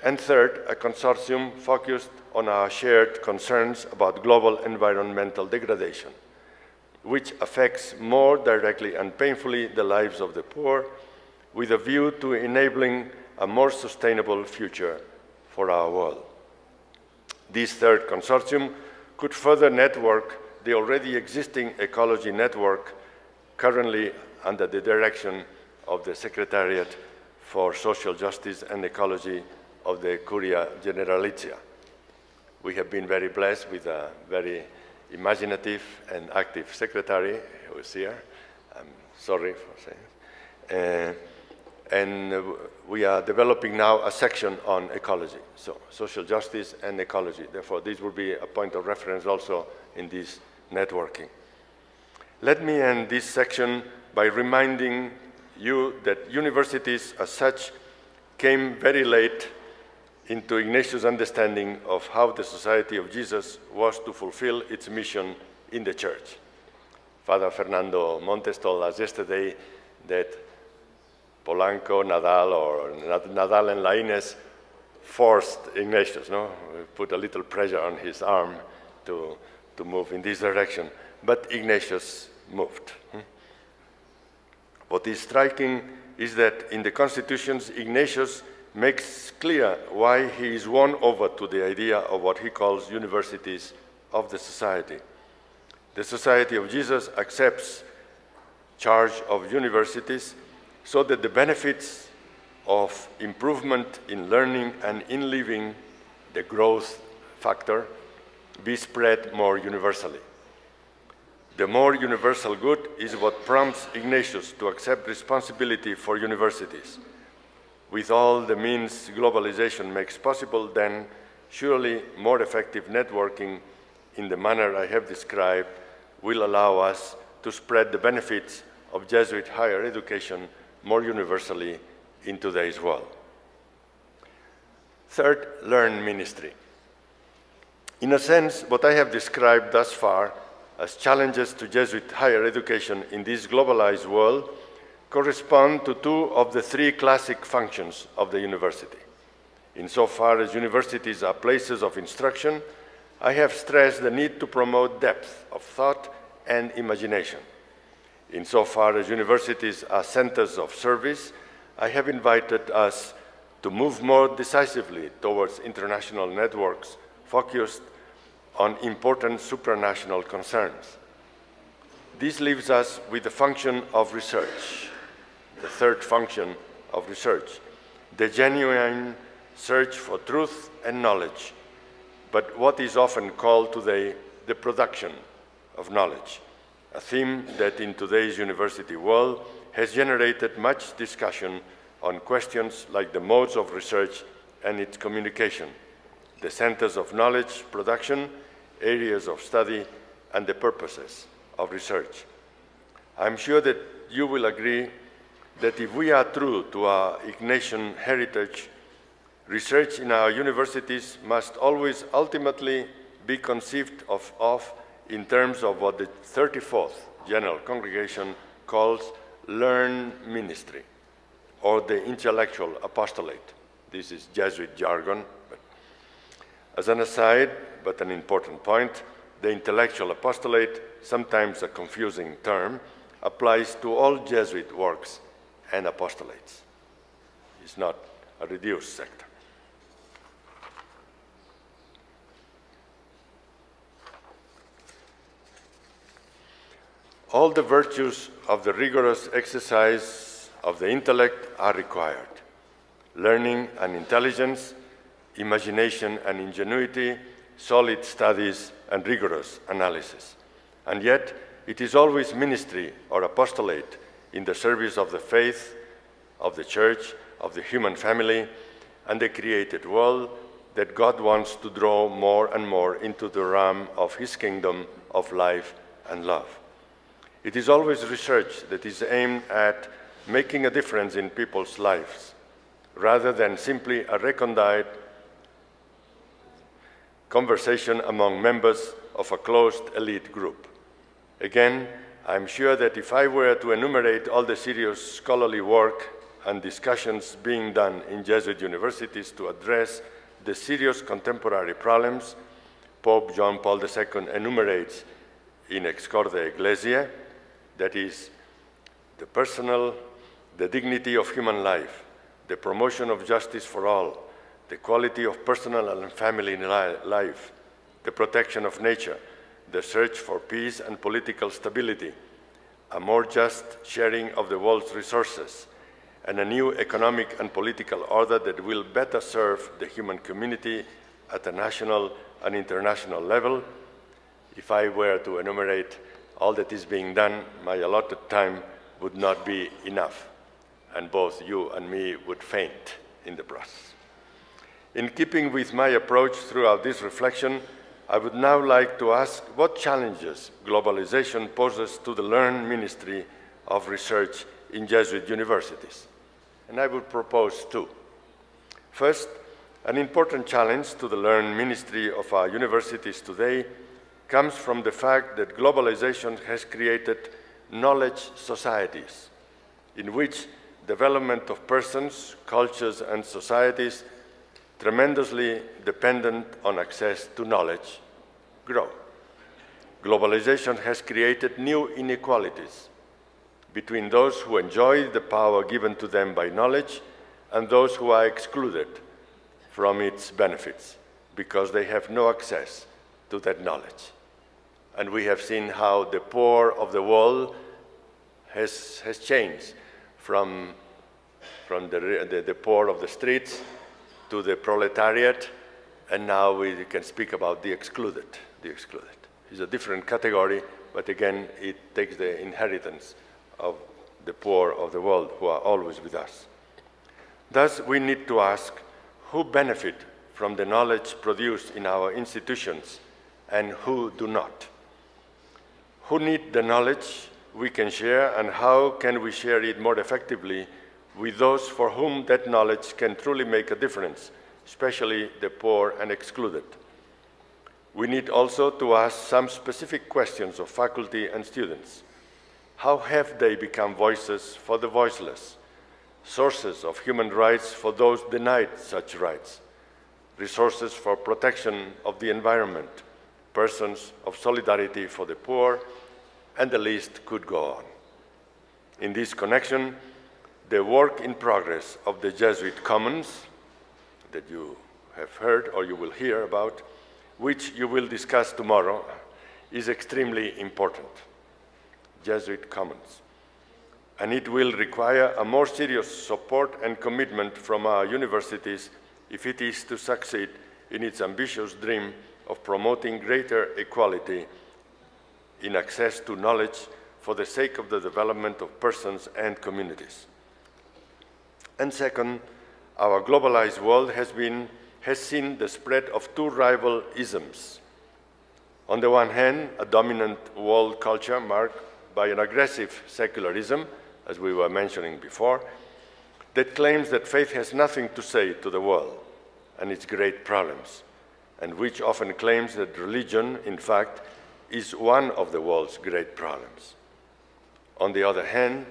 And third, a consortium focused on our shared concerns about global environmental degradation, which affects more directly and painfully the lives of the poor, with a view to enabling a more sustainable future for our world. This third consortium could further network the already existing ecology network currently under the direction of the Secretariat for Social Justice and Ecology of the Curia Generalizia. We have been very blessed with a very imaginative and active secretary who is here. I'm sorry for saying. And we are developing now a section on ecology, so social justice and ecology. Therefore, this will be a point of reference also in this networking. Let me end this section by reminding you that universities as such came very late into Ignatius' understanding of how the Society of Jesus was to fulfill its mission in the church. Father Fernando Montes told us yesterday that Polanco, Nadal and Lainez forced Ignatius, put a little pressure on his arm to move in this direction. But Ignatius moved. What is striking is that in the constitutions, Ignatius makes clear why he is won over to the idea of what he calls universities of the society. The Society of Jesus accepts charge of universities so that the benefits of improvement in learning and in living, the growth factor, be spread more universally. The more universal good is what prompts Ignatius to accept responsibility for universities. With all the means globalization makes possible, then surely more effective networking in the manner I have described will allow us to spread the benefits of Jesuit higher education more universally in today's world. Third, learn ministry. In a sense, what I have described thus far as challenges to Jesuit higher education in this globalized world correspond to two of the three classic functions of the university. Insofar as universities are places of instruction, I have stressed the need to promote depth of thought and imagination. Insofar as universities are centers of service, I have invited us to move more decisively towards international networks focused on important supranational concerns. This leaves us with the function of research, the third function of research, the genuine search for truth and knowledge, but what is often called today the production of knowledge, a theme that in today's university world has generated much discussion on questions like the modes of research and its communication, the centers of knowledge production, areas of study, and the purposes of research. I'm sure that you will agree that if we are true to our Ignatian heritage, research in our universities must always ultimately be conceived of in terms of what the 34th General Congregation calls learned ministry, or the intellectual apostolate. This is Jesuit jargon. But as an aside, but an important point, the intellectual apostolate, sometimes a confusing term, applies to all Jesuit works and apostolates. It's not a reduced sector. All the virtues of the rigorous exercise of the intellect are required. Learning and intelligence, imagination and ingenuity, solid studies and rigorous analysis. And yet, it is always ministry or apostolate in the service of the faith, of the church, of the human family, and the created world that God wants to draw more and more into the realm of His kingdom of life and love. It is always research that is aimed at making a difference in people's lives, rather than simply a recondite conversation among members of a closed elite group. Again, I'm sure that if I were to enumerate all the serious scholarly work and discussions being done in Jesuit universities to address the serious contemporary problems Pope John Paul II enumerates in Ex Corde Ecclesiae, that is, the dignity of human life, the promotion of justice for all, the quality of personal and family life, the protection of nature, the search for peace and political stability, a more just sharing of the world's resources, and a new economic and political order that will better serve the human community at a national and international level. If I were to enumerate all that is being done, my allotted time would not be enough, and both you and me would faint in the process. In keeping with my approach throughout this reflection, I would now like to ask what challenges globalization poses to the learned ministry of research in Jesuit universities. And I would propose two. First, an important challenge to the learned ministry of our universities today comes from the fact that globalization has created knowledge societies in which development of persons, cultures, and societies tremendously dependent on access to knowledge grow. Globalization has created new inequalities between those who enjoy the power given to them by knowledge and those who are excluded from its benefits because they have no access to that knowledge. And we have seen how the poor of the world has changed from the poor of the streets to the proletariat and now we can speak about the excluded. The excluded is a different category, but again, it takes the inheritance of the poor of the world who are always with us. Thus, we need to ask who benefit from the knowledge produced in our institutions and who do not. Who need the knowledge we can share, and how can we share it more effectively with those for whom that knowledge can truly make a difference, especially the poor and excluded. We need also to ask some specific questions of faculty and students. How have they become voices for the voiceless, sources of human rights for those denied such rights, resources for protection of the environment, persons of solidarity for the poor, and the list could go on. In this connection, the work in progress of the Jesuit Commons that you have heard or you will hear about, which you will discuss tomorrow, is extremely important. Jesuit Commons. And it will require a more serious support and commitment from our universities if it is to succeed in its ambitious dream of promoting greater equality in access to knowledge for the sake of the development of persons and communities. And second, our globalized world has seen the spread of two rival isms. On the one hand, a dominant world culture marked by an aggressive secularism, as we were mentioning before, that claims that faith has nothing to say to the world and its great problems, and which often claims that religion, in fact, is one of the world's great problems. On the other hand,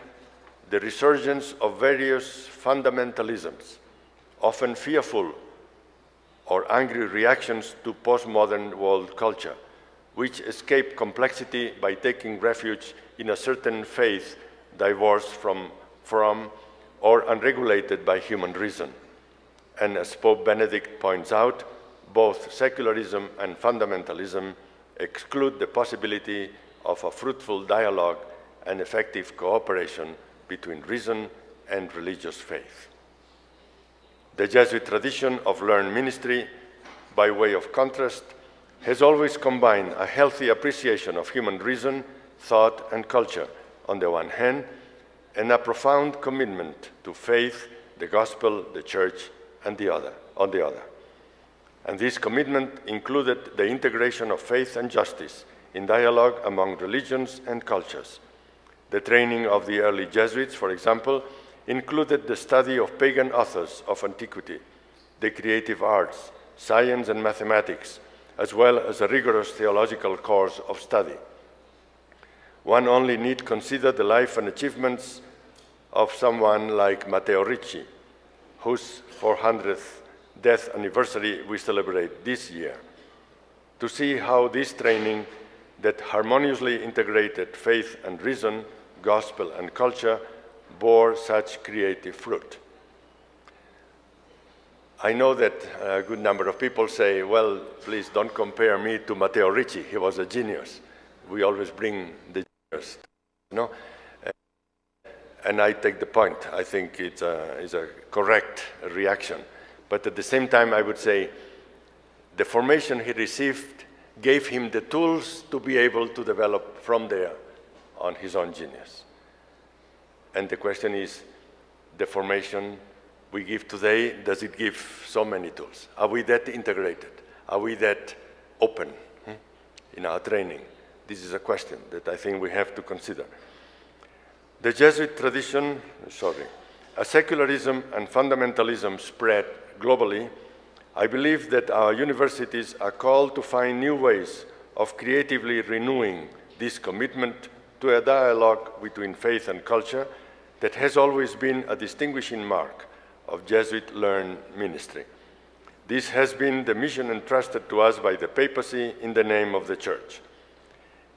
the resurgence of various fundamentalisms, often fearful or angry reactions to postmodern world culture, which escape complexity by taking refuge in a certain faith divorced from or unregulated by human reason. And as Pope Benedict points out, both secularism and fundamentalism exclude the possibility of a fruitful dialogue and effective cooperation between reason and religious faith. The Jesuit tradition of learned ministry, by way of contrast, has always combined a healthy appreciation of human reason, thought, and culture on the one hand, and a profound commitment to faith, the gospel, the church, and on the other. And this commitment included the integration of faith and justice in dialogue among religions and cultures. The training of the early Jesuits, for example, included the study of pagan authors of antiquity, the creative arts, science and mathematics, as well as a rigorous theological course of study. One only need consider the life and achievements of someone like Matteo Ricci, whose 400th death anniversary we celebrate this year, to see how this training that harmoniously integrated faith and reason, gospel and culture, bore such creative fruit. I know that a good number of people say, well, please don't compare me to Matteo Ricci. He was a genius. We always bring the genius, you know? And I take the point. I think it's a correct reaction. But at the same time, I would say the formation he received gave him the tools to be able to develop from there on his own genius. And the question is, the formation we give today, does it give so many tools? Are we that integrated? Are we that open in our training? This is a question that I think we have to consider. The Jesuit tradition, as secularism and fundamentalism spread globally, I believe that our universities are called to find new ways of creatively renewing this commitment to a dialogue between faith and culture that has always been a distinguishing mark of Jesuit learned ministry. This has been the mission entrusted to us by the papacy in the name of the Church.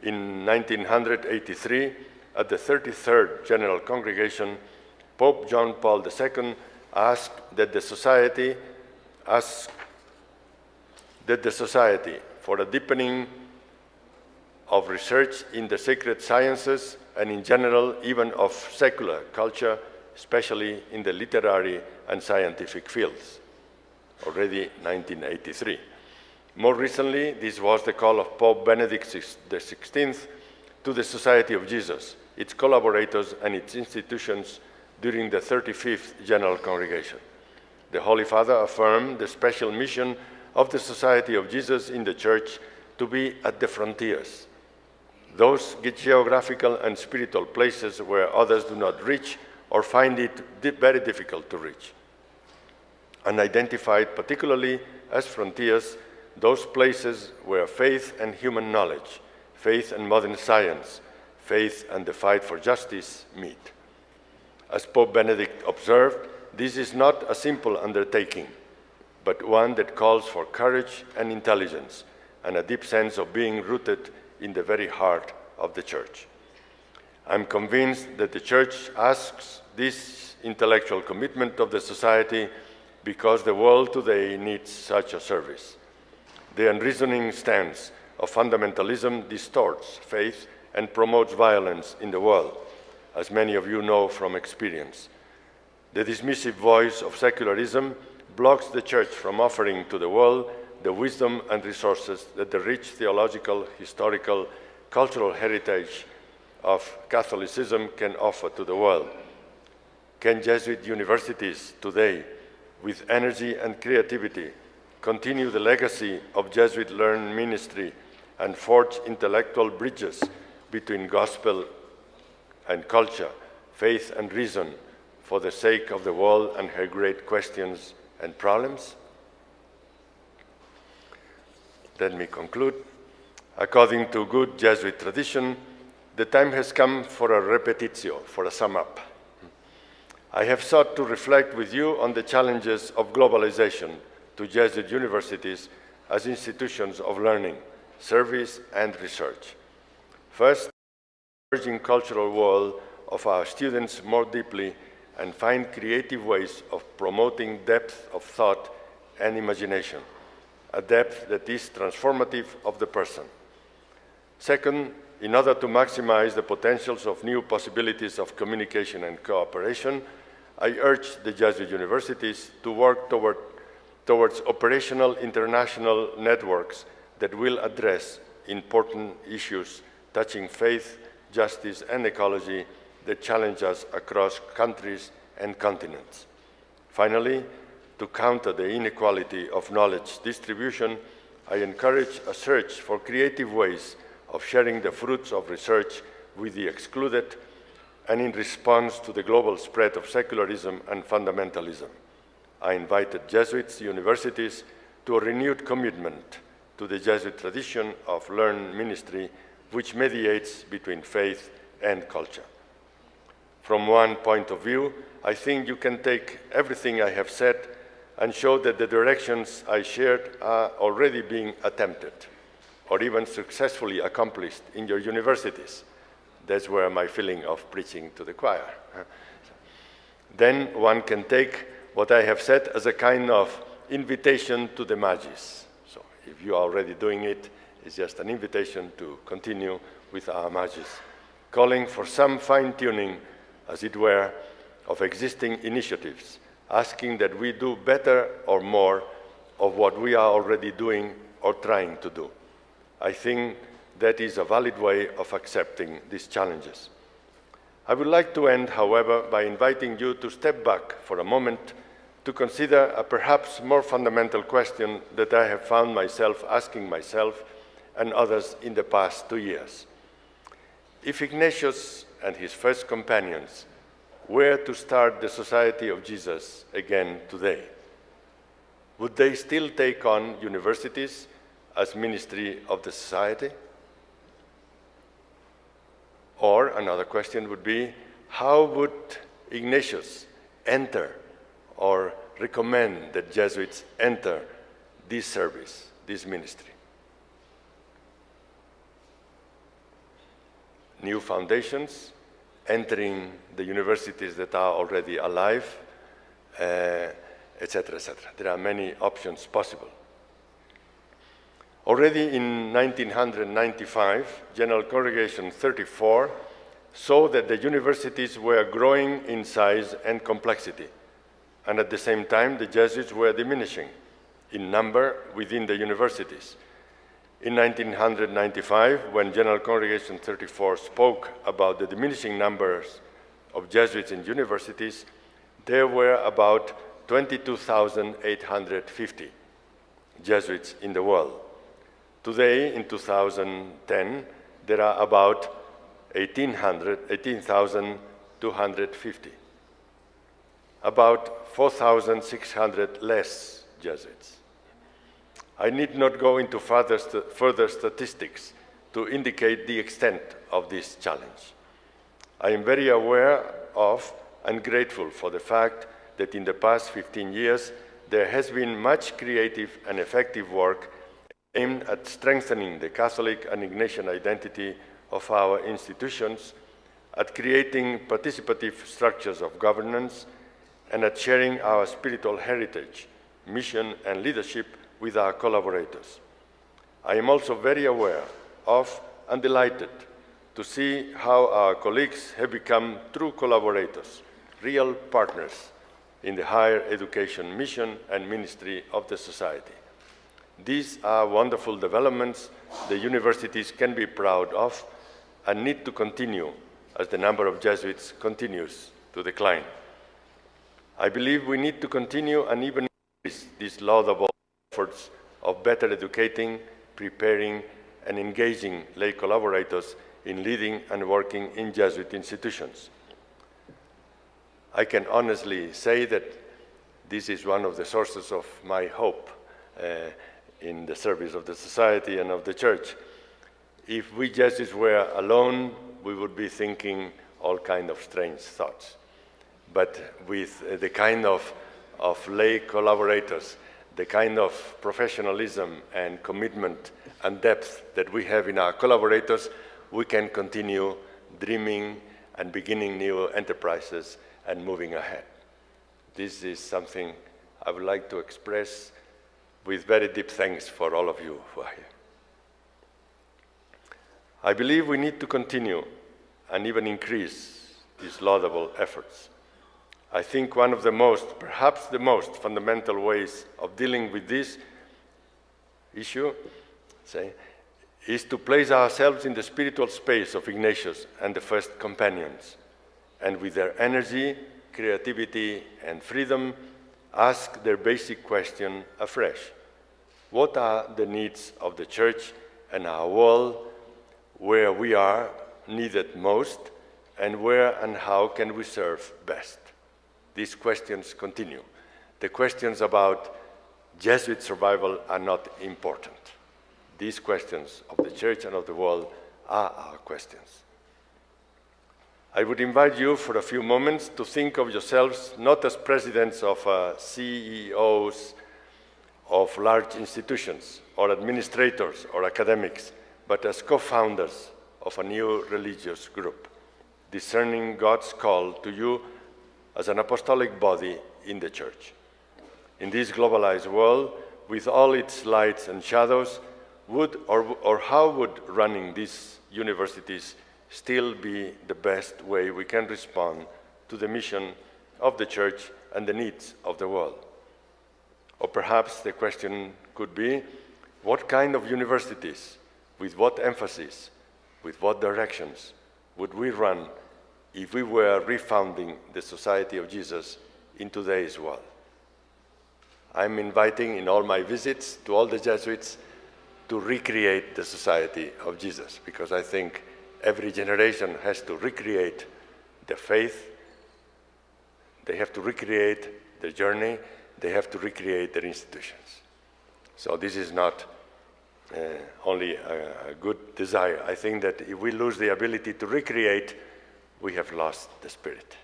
In 1983, at the 33rd General Congregation, Pope John Paul II asked that the Society for a deepening of research in the sacred sciences and in general even of secular culture, especially in the literary and scientific fields, already 1983. More recently, this was the call of Pope Benedict XVI to the Society of Jesus, its collaborators and its institutions during the 35th General Congregation. The Holy Father affirmed the special mission of the Society of Jesus in the Church to be at the frontiers, those geographical and spiritual places where others do not reach or find it very difficult to reach, and identified particularly as frontiers those places where faith and human knowledge, faith and modern science, faith and the fight for justice meet. As Pope Benedict observed, this is not a simple undertaking, but one that calls for courage and intelligence and a deep sense of being rooted in the very heart of the Church. I'm convinced that the Church asks this intellectual commitment of the Society because the world today needs such a service. The unreasoning stance of fundamentalism distorts faith and promotes violence in the world, as many of you know from experience. The dismissive voice of secularism blocks the Church from offering to the world the wisdom and resources that the rich theological, historical, cultural heritage of Catholicism can offer to the world. Can Jesuit universities today, with energy and creativity, continue the legacy of Jesuit learned ministry and forge intellectual bridges between gospel and culture, faith and reason, for the sake of the world and her great questions and problems? Let me conclude. According to good Jesuit tradition, the time has come for a repetitio, for a sum up. I have sought to reflect with you on the challenges of globalization to Jesuit universities as institutions of learning, service, and research. First, emerging cultural world of our students more deeply and find creative ways of promoting depth of thought and imagination, a depth that is transformative of the person. Second, in order to maximize the potentials of new possibilities of communication and cooperation, I urge the Jesuit universities to work towards operational international networks that will address important issues touching faith, justice, and ecology that challenge us across countries and continents. Finally, to counter the inequality of knowledge distribution, I encourage a search for creative ways of sharing the fruits of research with the excluded and in response to the global spread of secularism and fundamentalism. I invited Jesuit universities to a renewed commitment to the Jesuit tradition of learned ministry, which mediates between faith and culture. From one point of view, I think you can take everything I have said and show that the directions I shared are already being attempted or even successfully accomplished in your universities. That's where my feeling of preaching to the choir. Then one can take what I have said as a kind of invitation to the Magis. So if you are already doing it, it's just an invitation to continue with our Magis, calling for some fine-tuning, as it were, of existing initiatives, asking that we do better or more of what we are already doing or trying to do. I think that is a valid way of accepting these challenges. I would like to end, however, by inviting you to step back for a moment to consider a perhaps more fundamental question that I have found myself asking myself and others in the past 2 years. If Ignatius and his first companions were to start the Society of Jesus again today, would they still take on universities as ministry of the society? Or another question would be, how would Ignatius enter or recommend that Jesuits enter this service, this ministry? New foundations, entering the universities that are already alive, etc., etc. There are many options possible. Already in 1995, General Congregation 34 saw that the universities were growing in size and complexity, and at the same time the Jesuits were diminishing in number within the universities. In 1995, when General Congregation 34 spoke about the diminishing numbers of Jesuits in universities, there were about 22,850 Jesuits in the world. Today, in 2010, there are about 18,250, about 4,600 less Jesuits. I need not go into further statistics to indicate the extent of this challenge. I am very aware of and grateful for the fact that in the past 15 years, there has been much creative and effective work aimed at strengthening the Catholic and Ignatian identity of our institutions, at creating participative structures of governance, and at sharing our spiritual heritage, mission, and leadership with our collaborators. I am also very aware of and delighted to see how our colleagues have become true collaborators, real partners in the higher education mission and ministry of the society. These are wonderful developments the universities can be proud of and need to continue as the number of Jesuits continues to decline. I believe we need to continue and even increase these laudable efforts of better educating, preparing, and engaging lay collaborators in leading and working in Jesuit institutions. I can honestly say that this is one of the sources of my hope in the service of the society and of the Church. If we Jesuits were alone, we would be thinking all kinds of strange thoughts. But with the kind of lay collaborators, the kind of professionalism and commitment and depth that we have in our collaborators, we can continue dreaming and beginning new enterprises and moving ahead. This is something I would like to express with very deep thanks for all of you who are here. I believe we need to continue and even increase these laudable efforts. I think one of the most, perhaps the most fundamental ways of dealing with this issue, is to place ourselves in the spiritual space of Ignatius and the first companions, and with their energy, creativity, and freedom, ask their basic question afresh. What are the needs of the Church and our world, where we are needed most, and where and how can we serve best? These questions continue. The questions about Jesuit survival are not important. These questions of the Church and of the world are our questions. I would invite you for a few moments to think of yourselves not as presidents of CEOs of large institutions, or administrators or academics, but as co-founders of a new religious group, discerning God's call to you as an apostolic body in the Church. In this globalized world, with all its lights and shadows, how would running these universities still be the best way we can respond to the mission of the Church and the needs of the world? Or perhaps the question could be, what kind of universities, with what emphasis, with what directions would we run if we were refounding the Society of Jesus in today's world? I'm inviting in all my visits to all the Jesuits to recreate the Society of Jesus, because I think every generation has to recreate the faith, they have to recreate the journey, they have to recreate their institutions. So this is not only a good desire. I think that if we lose the ability to recreate, we have lost the spirit.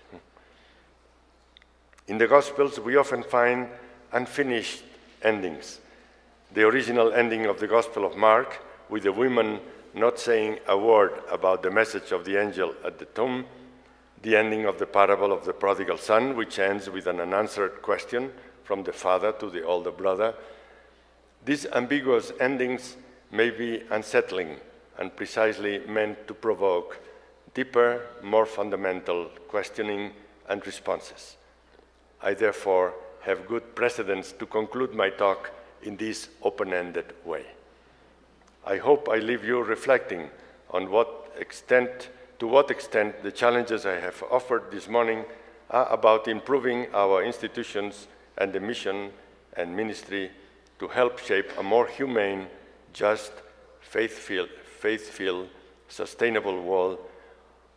In the Gospels, we often find unfinished endings. The original ending of the Gospel of Mark, with the women not saying a word about the message of the angel at the tomb, the ending of the parable of the prodigal son, which ends with an unanswered question from the father to the older brother. These ambiguous endings may be unsettling and precisely meant to provoke deeper, more fundamental questioning and responses. I therefore have good precedents to conclude my talk in this open-ended way. I hope I leave you reflecting on to what extent the challenges I have offered this morning are about improving our institutions and the mission and ministry to help shape a more humane, just, faith-filled, sustainable world,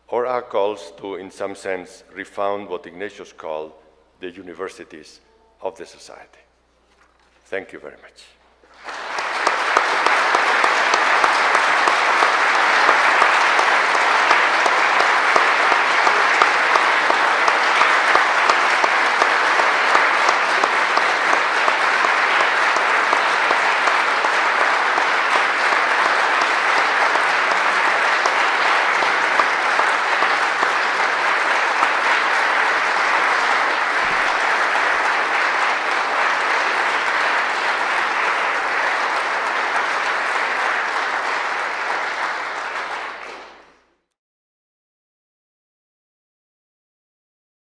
or our calls to, in some sense, refound what Ignatius called the universities of the society. Thank you very much.